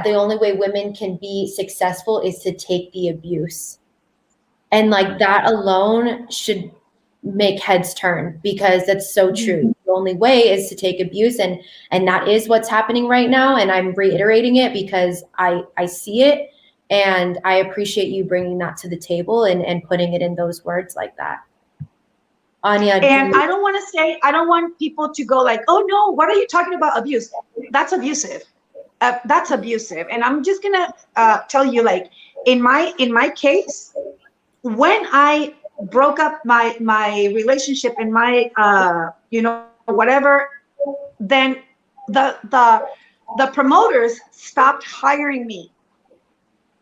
the only way women can be successful is to take the abuse. And like that alone should make heads turn, because that's so true. The only way is to take abuse, and that is what's happening right now. And I'm reiterating it because I see it, and I appreciate you bringing that to the table and putting it in those words like that. Anya. And I don't want people to go like, oh no, what are you talking about abuse? That's abusive. That's abusive. And I'm just gonna tell you, like in my case, when I broke up my relationship and my whatever, then the promoters stopped hiring me,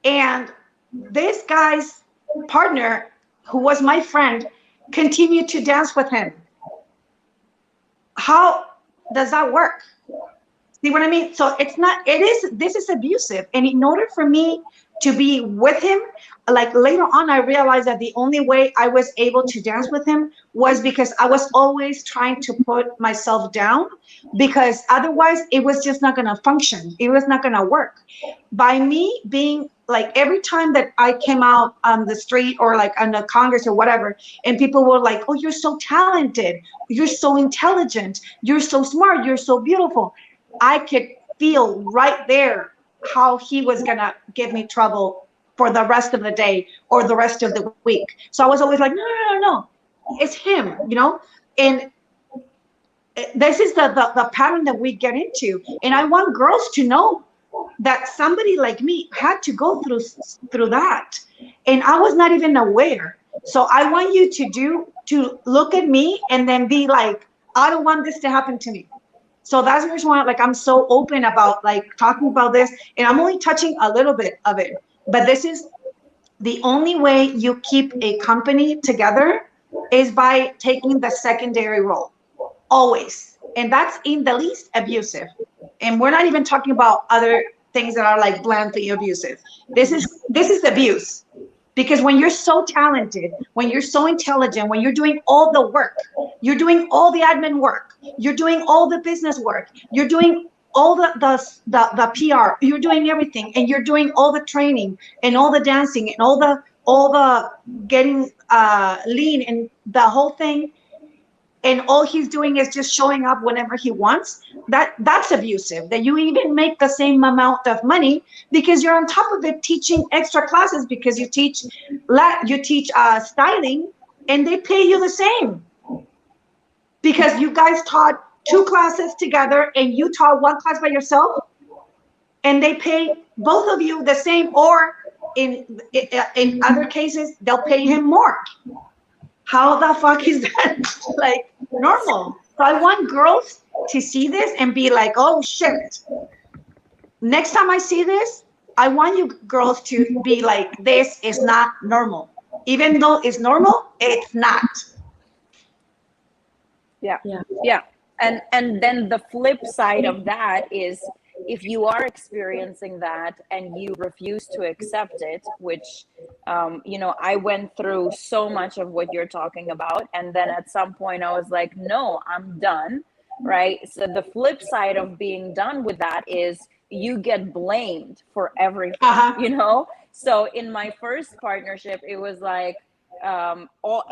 and this guy's partner, who was my friend, continued to dance with him. How does that work? See what I mean? So this is abusive. And in order for me to be with him, like later on, I realized that the only way I was able to dance with him was because I was always trying to put myself down, because otherwise it was just not going to function. It was not going to work. By me being like, every time that I came out on the street or like on the Congress or whatever, and people were like, oh, you're so talented, you're so intelligent, you're so smart, you're so beautiful, I could feel right there how he was gonna give me trouble for the rest of the day or the rest of the week. So I was always like, no, it's him, and this is the pattern that we get into. And I want girls to know that somebody like me had to go through that, and I was not even aware. So I want you to look at me and then be like, I don't want this to happen to me. So that's the reason why, like, I'm so open about like talking about this, and I'm only touching a little bit of it. But this is the only way you keep a company together is by taking the secondary role, always. And that's in the least abusive. And we're not even talking about other things that are like blandly abusive. This is abuse. Because when you're so talented, when you're so intelligent, when you're doing all the work, you're doing all the admin work, you're doing all the business work, you're doing all the PR, you're doing everything, and you're doing all the training and all the dancing and all the getting lean and the whole thing, and all he's doing is just showing up whenever he wants, that's abusive. That you even make the same amount of money because you're on top of it teaching extra classes, because you teach styling, and they pay you the same because you guys taught two classes together and you taught one class by yourself, and they pay both of you the same, or in other cases they'll pay him more. How the fuck is that like normal? So I want girls to see this and be like, oh shit. Next time I see this, I want you girls to be like, this is not normal. Even though it's normal, it's not. Yeah. And then the flip side of that is, if you are experiencing that and you refuse to accept it, which I went through so much of what you're talking about, and then at some point I was like, no, I'm done, right? So the flip side of being done with that is you get blamed for everything. So in my first partnership, it was like,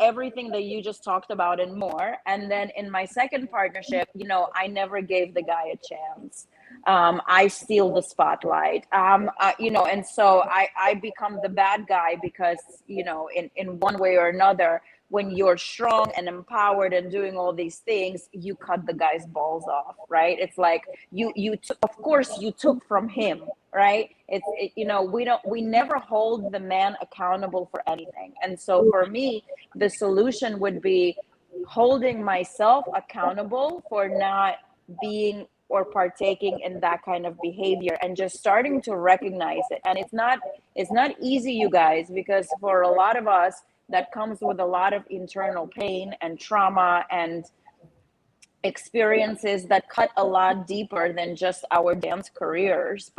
everything that you just talked about and more. And then in my second partnership, I never gave the guy a chance. I steal the spotlight. And so I become the bad guy because, in one way or another, when you're strong and empowered and doing all these things, you cut the guy's balls off, right? It's like of course you took from him, right? We never hold the man accountable for anything. And so for me, the solution would be holding myself accountable for not being or partaking in that kind of behavior, and just starting to recognize it. And it's not easy, you guys, because for a lot of us, that comes with a lot of internal pain and trauma and experiences that cut a lot deeper than just our dance careers.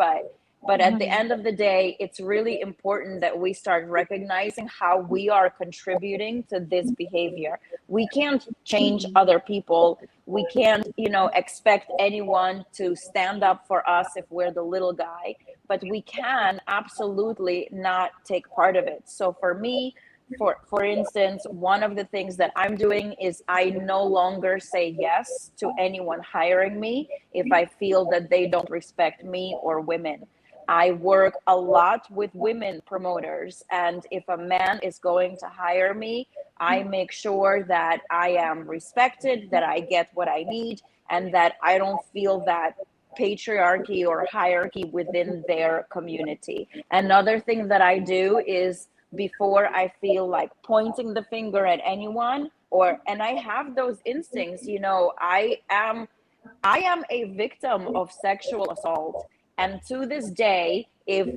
But at the end of the day, it's really important that we start recognizing how we are contributing to this behavior. We can't change other people. We can't, expect anyone to stand up for us if we're the little guy, but we can absolutely not take part of it. So for me, for instance, one of the things that I'm doing is I no longer say yes to anyone hiring me if I feel that they don't respect me or women. I work a lot with women promoters, and if a man is going to hire me, I make sure that I am respected, that I get what I need, and that I don't feel that patriarchy or hierarchy within their community. Another thing that I do is, before I feel like pointing the finger at anyone, and I have those instincts, I am a victim of sexual assault. And to this day, if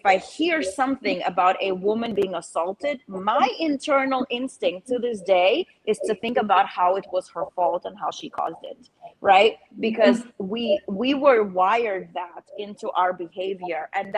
I hear something about a woman being assaulted, my internal instinct to this day is to think about how it was her fault and how she caused it, right? Because we were wired that into our behavior, and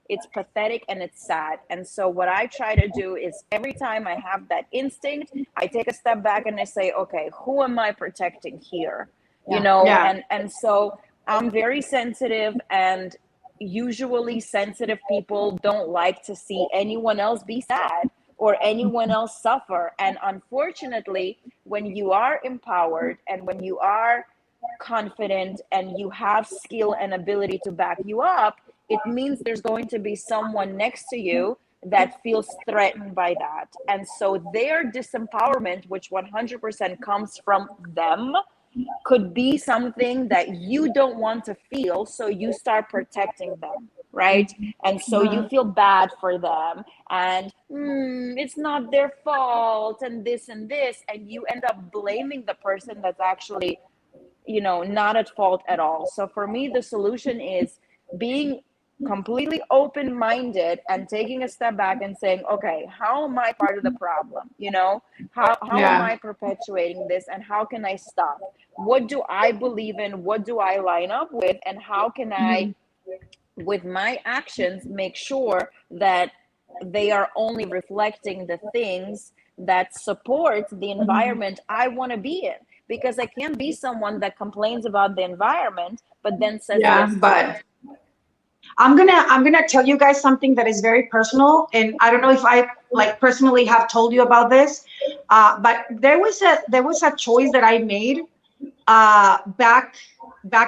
it's pathetic and it's sad. And so what I try to do is, every time I have that instinct, I take a step back and I say, okay, who am I protecting here? And so I'm very sensitive, and usually sensitive people don't like to see anyone else be sad or anyone else suffer. And unfortunately, when you are empowered and when you are confident and you have skill and ability to back you up, it means there's going to be someone next to you that feels threatened by that. And so their disempowerment, which 100% comes from them, could be something that you don't want to feel, so you start protecting them, right? And so you feel bad for them, and it's not their fault, and this, and you end up blaming the person that's actually not at fault at all. So for me, the solution is being completely open-minded and taking a step back and saying, okay, how am I part of the problem? How am I perpetuating this, and how can I stop? What do I believe in? What do I line up with? And how can I, with my actions, make sure that they are only reflecting the things that support the environment I want to be in? Because I can't be someone that complains about the environment but then says yes to it. I'm gonna tell you guys something that is very personal, and I don't know if I personally have told you about this, but there was a choice that I made back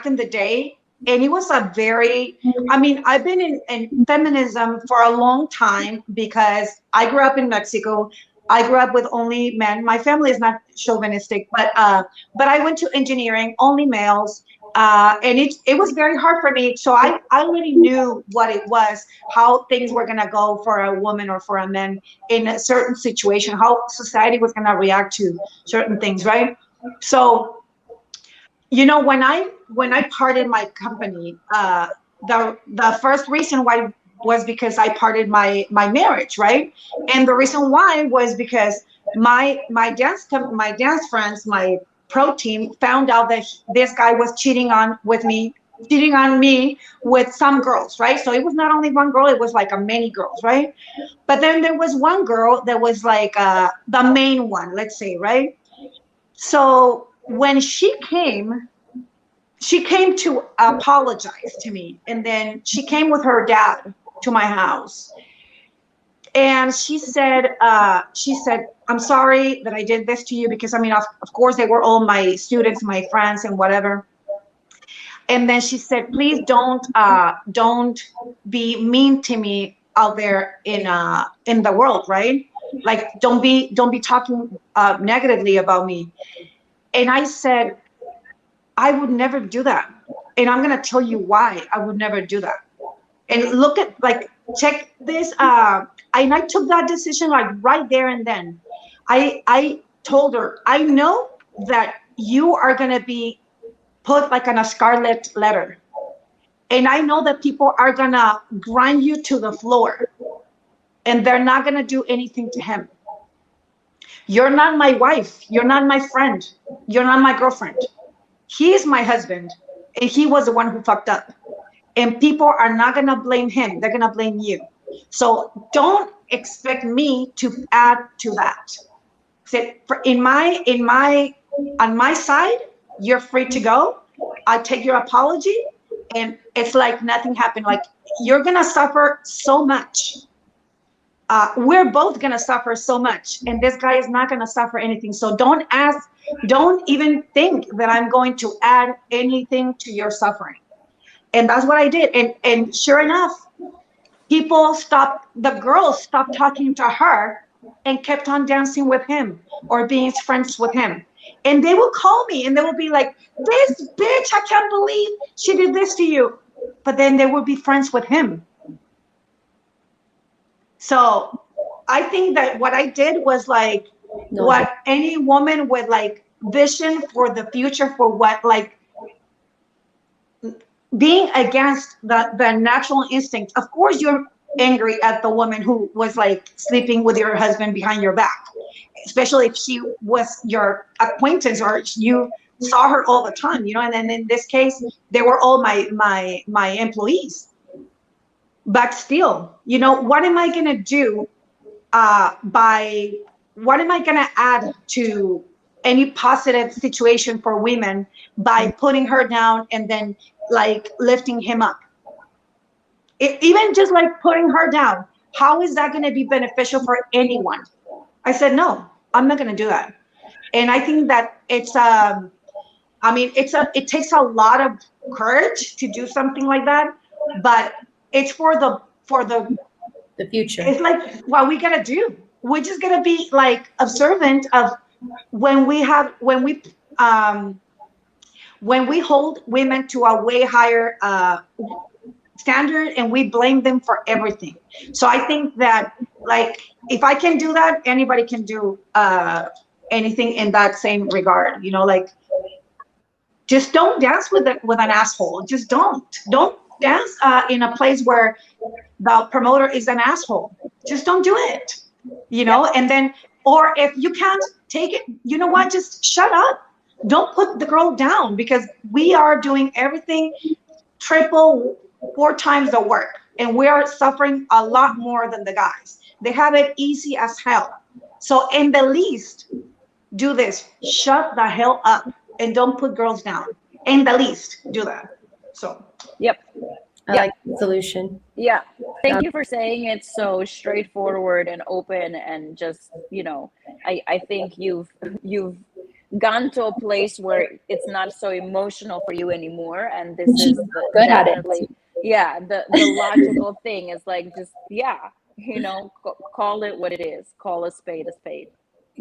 in the day, and it was a very, I mean, I've been in feminism for a long time because I grew up in Mexico. I grew up with only men. My family is not chauvinistic, but I went to engineering, only males. And it was very hard for me. So I already knew what it was, how things were gonna go for a woman or for a man in a certain situation, how society was gonna react to certain things, right? So, when I parted my company, the first reason why was because I parted my marriage, right? And the reason why was because my dance friends, my pro team, found out that this guy was cheating on me with some girls, right? So it was not only one girl, it was like a many girls, right? But then there was one girl that was like the main one, let's say, right? So when she came to apologize to me, and then she came with her dad to my house, and she said, I'm sorry that I did this to you, because I mean, of course they were all my students, my friends and whatever. And then she said, please don't be mean to me out there in the world, right? Like, don't be talking negatively about me. And I said, I would never do that. And I'm going to tell you why I would never do that. And look at, check this. And I took that decision right there and then. I told her, I know that you are going to be put on a scarlet letter. And I know that people are going to grind you to the floor. And they're not going to do anything to him. You're not my wife. You're not my friend. You're not my girlfriend. He is my husband, and he was the one who fucked up. And people are not gonna blame him; they're gonna blame you. So don't expect me to add to that. So on my side, you're free to go. I take your apology, and it's like nothing happened. Like, you're gonna suffer so much. We're both gonna suffer so much, and this guy is not gonna suffer anything. So don't even think that I'm going to add anything to your suffering. And that's what I did. And sure enough, the girls stopped talking to her and kept on dancing with him or being friends with him. And they will call me and they will be like, this bitch, I can't believe she did this to you. But then they will be friends with him. So I think that what I did was what any woman with vision for the future, for what being against the natural instinct. Of course you're angry at the woman who was sleeping with your husband behind your back, especially if she was your acquaintance or you saw her all the time, and then in this case they were all my employees. But still, what am I going to do what am I going to add to any positive situation for women by putting her down and then lifting him up? Even just putting her down, how is that going to be beneficial for anyone? I said, no, I'm not going to do that. And I think that it takes a lot of courage to do something like that, but it's for the future. It's what we gotta do. We're just gonna be observant of when we hold women to a way higher standard, and we blame them for everything. So I think that if I can do that, anybody can do anything in that same regard. just don't dance with an asshole. Just don't dance in a place where the promoter is an asshole. Just don't do it, and then, or if you can't take it, you know what, just shut up. Don't put the girl down, because we are doing everything triple, 4 times the work, and we are suffering a lot more than the guys. They have it easy as hell. So in the least, do this: shut the hell up and don't put girls down. In the least, do that. So yep. I like the solution. Yeah. Thank you for saying it so straightforward and open, and just, I think you've gone to a place where it's not so emotional for you anymore, and this is good definitely at it. Yeah, the logical thing is like, just call it what it is. Call a spade a spade.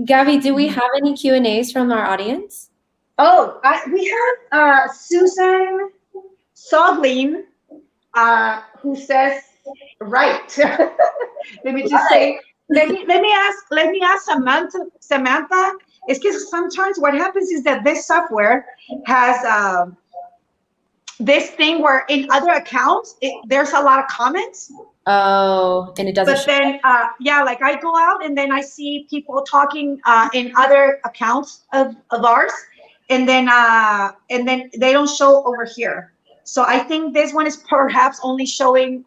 Gabby, do we have any Q&As from our audience? Oh, we have Susan Soglin, who says, right. Let me just say, let me ask Samantha. It's because sometimes what happens is that this software has this thing where in other accounts there's a lot of comments. Oh, and it doesn't. But then, like I go out and then I see people talking in other accounts of ours, and then they don't show over here. So I think this one is perhaps only showing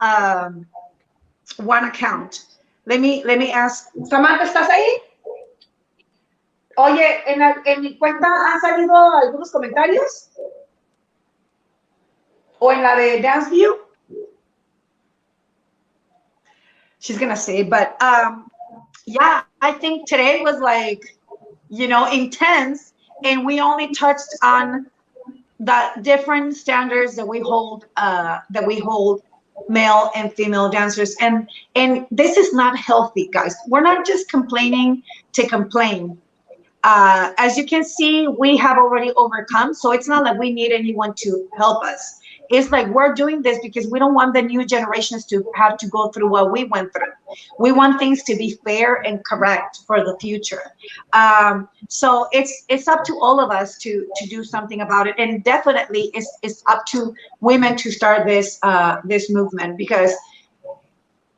one account. Let me ask. Samantha, ¿estás ahí? Oye, en mi cuenta han salido algunos comentarios. O en la de Dance View. She's gonna say, but yeah, I think today was like, intense, and we only touched on the different standards that we hold male and female dancers, and this is not healthy, guys. We're not just complaining to complain. As you can see, we have already overcome, so it's not like we need anyone to help us. It's like we're doing this because we don't want the new generations to have to go through what we went through. We want things to be fair and correct for the future. So it's up to all of us to do something about it, and definitely it's up to women to start this movement, because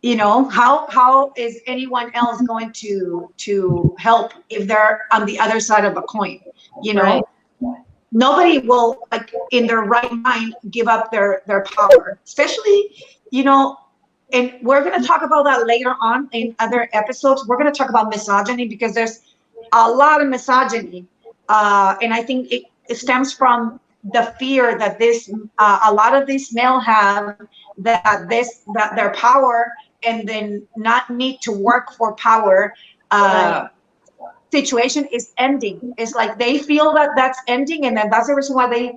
how is anyone else going to help if they're on the other side of a coin? Right. Nobody will, like, in their right mind, give up their power, especially, and we're going to talk about that later on in other episodes. We're going to talk about misogyny, because there's a lot of misogyny, and I think it stems from the fear that a lot of these male have, that their power, and then not need to work for power situation is ending. It's like they feel that that's ending, and then that's the reason why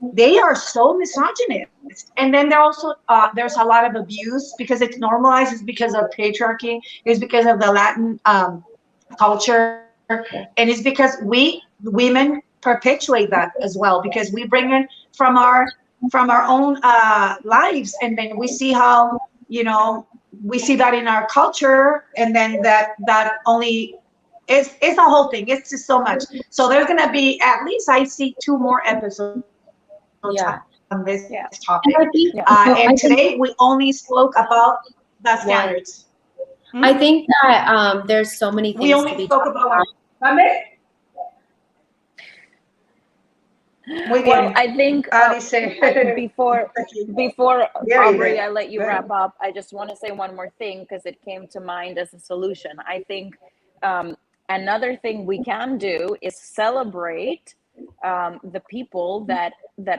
they are so misogynist. And then there's a lot of abuse because it's normalized. It's because of patriarchy. It's because of the Latin culture, and it's because we women perpetuate that as well, because we bring it from our own lives, and then we see how we see that in our culture, and then that only it's a whole thing. It's just so much. So there's gonna be, at least I see, 2 more episodes on this topic. And today we only spoke about the standards. I think that there's so many things we only to be spoke about. Well, I think before Aubrey, I let you wrap up, I just want to say one more thing, because it came to mind as a solution. I think another thing we can do is celebrate the people that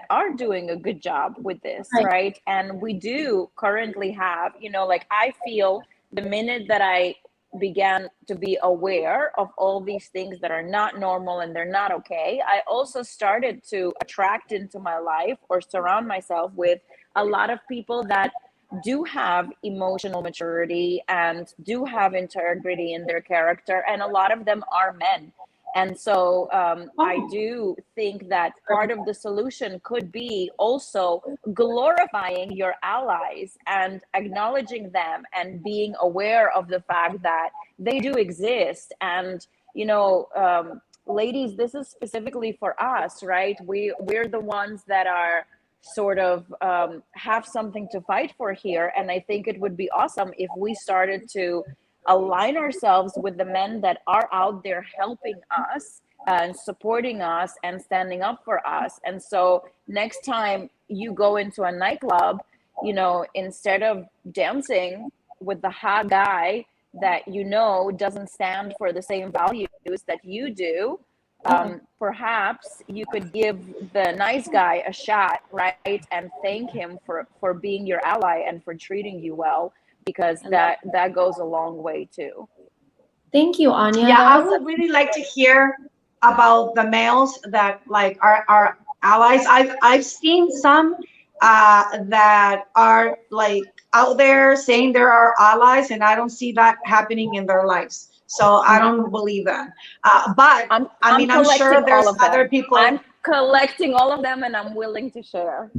are doing a good job with this, right? And we do currently have, like, I feel the minute that I began to be aware of all these things that are not normal and they're not okay, I also started to attract into my life or surround myself with a lot of people that do have emotional maturity and do have integrity in their character, and a lot of them are men. And so I do think that part of the solution could be also glorifying your allies and acknowledging them and being aware of the fact that they do exist. And, ladies, this is specifically for us, right? We're the ones that are sort of have something to fight for here. And I think it would be awesome if we started to align ourselves with the men that are out there helping us and supporting us and standing up for us. And so next time you go into a nightclub, you know, instead of dancing with the hot guy that you know doesn't stand for the same values that you do, perhaps you could give the nice guy a shot, right, and thank him for being your ally and for treating you well, because that goes a long way too. Thank you, Anya. Yeah, I would really like to hear about the males that like are allies. I've seen some that are like out there saying there are allies, and I don't see that happening in their lives. So I don't believe that. But I mean, I'm sure there's other people. I'm collecting all of them, and I'm willing to share.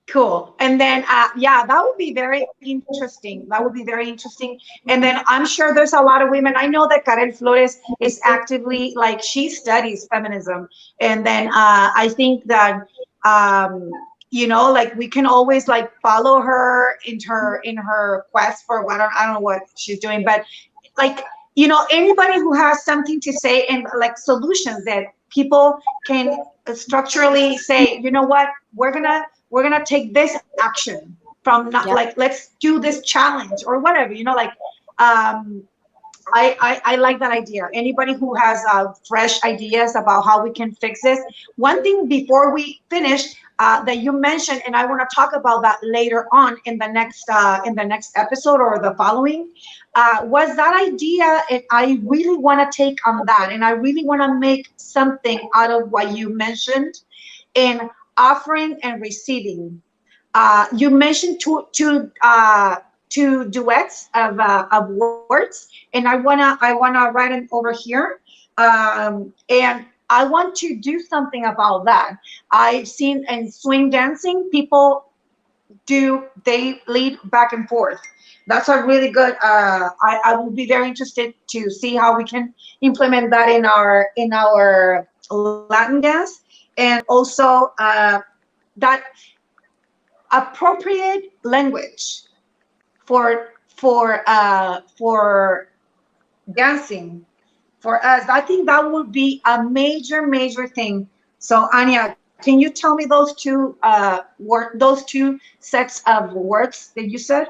Cool. And then, yeah, that would be very interesting. That would be very interesting. And then I'm sure there's a lot of women. I know that Karen Flores is actively, like, she studies feminism. And then I think that, you know, like we can always like follow her in her quest for what, I don't know what she's doing, but like, you know, anybody who has something to say and like solutions that people can structurally say, you know what, we're gonna take this action from not like, let's do this challenge or whatever, you know, like I like that idea. Anybody who has fresh ideas about how we can fix this. One thing before we finish that you mentioned, and I want to talk about that later on in the next episode or the following, was that idea, and I really want to take on that, and I really want to make something out of what you mentioned in offering and receiving. You mentioned two duets of words, and I wanna write it over here, and I want to do something about that. I've seen in swing dancing, people they lead back and forth. That's a really good. I will be very interested to see how we can implement that in our Latin dance, and also that appropriate language for dancing for us. I think that would be a major thing. So Anya, can you tell me those those two sets of words that you said?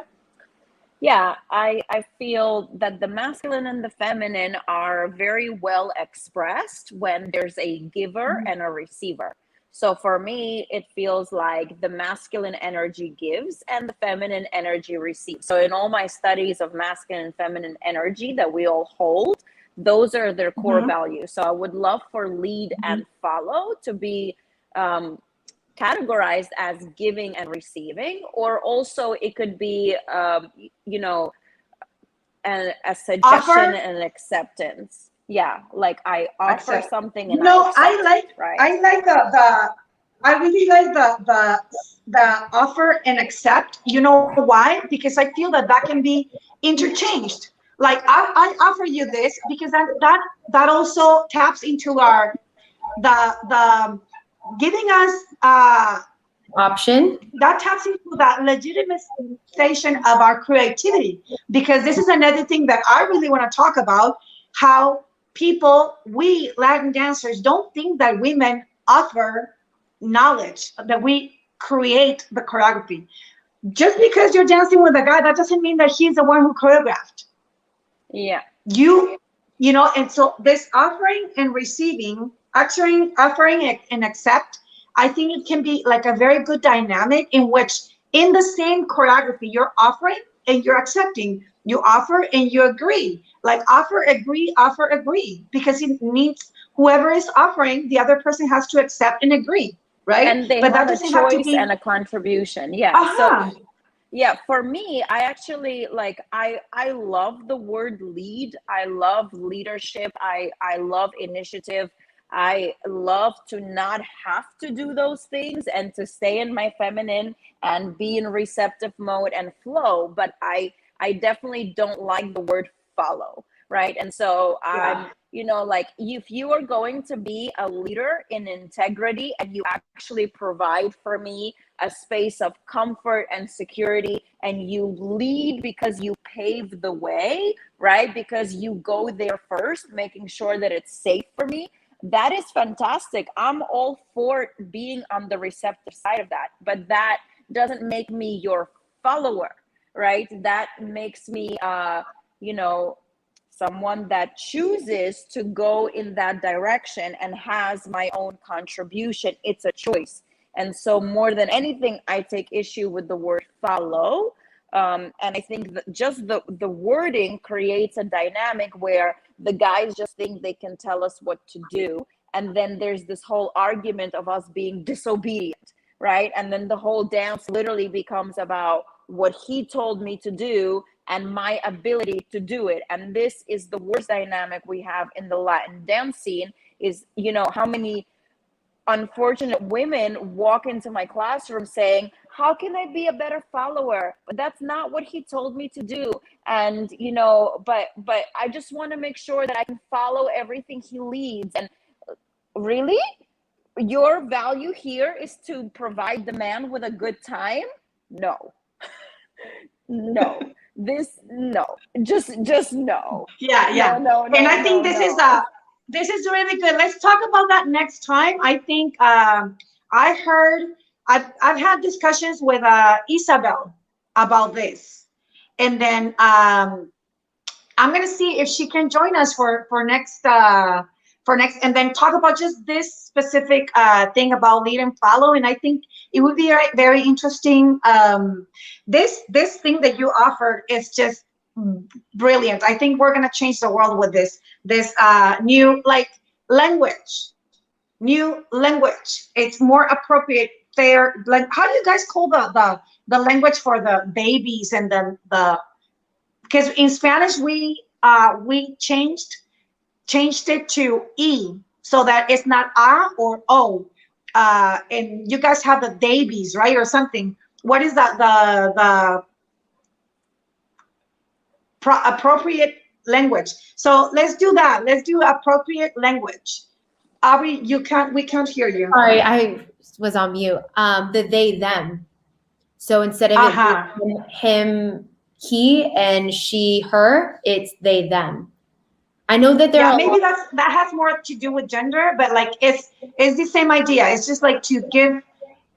Yeah, I feel that the masculine and the feminine are very well expressed when there's a giver and a receiver. So for me, it feels like the masculine energy gives and the feminine energy receives. So in all my studies of masculine and feminine energy that we all hold, those are their core values. So I would love for lead and follow to be categorized as giving and receiving, or also it could be, you know, a suggestion offer and an acceptance. Yeah, like I offer something and I accept it, right? I like I really like the offer and accept. You know why? Because I feel that can be interchanged. Like I offer you this because that also taps into our the giving us option. That taps into that legitimization of our creativity, because this is another thing that I really want to talk about, how we Latin dancers don't think that women offer knowledge, that we create the choreography. Just because you're dancing with a guy, that doesn't mean that he's the one who choreographed. Yeah. You know, and so this offering and receiving, offering and accept, I think it can be like a very good dynamic in which in the same choreography, you're offering and you're accepting. You offer and you agree. Like offer, agree, because it means whoever is offering, the other person has to accept and agree, right? And they have a choice and a contribution. Yeah. So yeah, for me, I actually I love the word lead. I love leadership. I love initiative. I love to not have to do those things and to stay in my feminine and be in receptive mode and flow. But I definitely don't like the word follow. right? And so Yeah. you know, like if you are going to be a leader in integrity and you actually provide for me a space of comfort and security, and you lead because you pave the way, right? Because you go there first, making sure that it's safe for me. That is fantastic. I'm all for being on the receptive side of that, but that doesn't make me your follower, right? That makes me, you know, someone that chooses to go in that direction and has my own contribution. It's a choice. And so more than anything, I take issue with the word follow. And I think that just the wording creates a dynamic where the guys just think they can tell us what to do. And then there's this whole argument of us being disobedient, right? And then the whole dance literally becomes about what he told me to do and my ability to do it. And this is the worst dynamic we have in the Latin dance scene is, you know, how many unfortunate women walk into my classroom saying, how can I be a better follower? But that's not what he told me to do. And, you know, but I just want to make sure that I can follow everything he leads. And really, your value here is to provide the man with a good time? No. No. This no. Just no. Yeah, yeah. And I think this is really good. Let's talk about that next time. I think I heard I've had discussions with Isabel about this, and then I'm gonna see if she can join us for next, and then talk about just this specific thing about lead and follow. And I think it would be very interesting. This thing that you offered is just brilliant. I think we're gonna change the world with this new like language, new language. It's more appropriate, fair. Like, how do you guys call the language for the babies and the because in Spanish we changed it to E so that it's not A or O. And you guys have the babies, right, or something. What is that? The appropriate language. So let's do that. Let's do appropriate language. Aubrey, we can't hear you. Sorry, I was on mute. The they, them. So instead of it him, he, and she, her, it's they, them. I know that there are maybe that has more to do with gender, but like it's the same idea. It's just like to give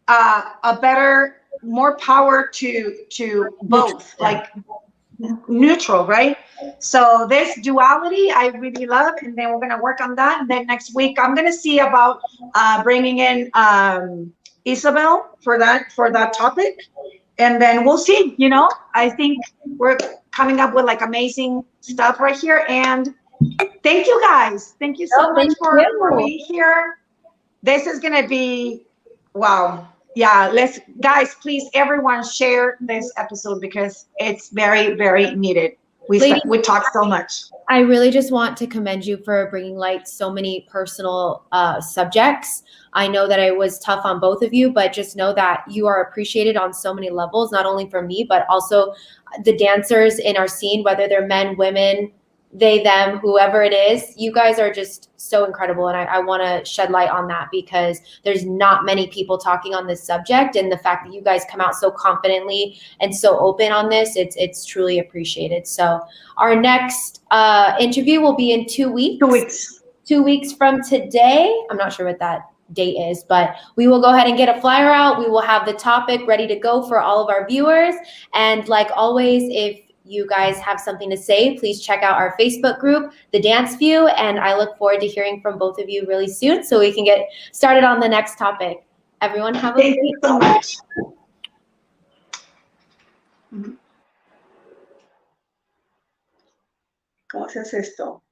a better, more power to both, like neutral, right? So this duality I really love, and then we're gonna work on that. And then next week I'm gonna see about bringing in Isabel for that topic, and then we'll see. You know, I think we're coming up with like amazing stuff right here. And thank you guys. Thank you so much for being here. This is gonna be wow. Yeah, guys, please everyone share this episode because it's very, very needed. We talk so much. I really just want to commend you for bringing light so many personal subjects. I know that I was tough on both of you, but just know that you are appreciated on so many levels, not only from me, but also the dancers in our scene, whether they're men, women, they, them, whoever it is. You guys are just so incredible. And I want to shed light on that because there's not many people talking on this subject. And the fact that you guys come out so confidently and so open on this, it's truly appreciated. So our next interview will be in 2 weeks. 2 weeks. 2 weeks from today. I'm not sure what that date is, but we will go ahead and get a flyer out. We will have the topic ready to go for all of our viewers. And like always, if you guys have something to say, please check out our Facebook group, The Dance View, and I look forward to hearing from both of you really soon so we can get started on the next topic. Everyone have a great day. So much. ¿Cómo se hace esto?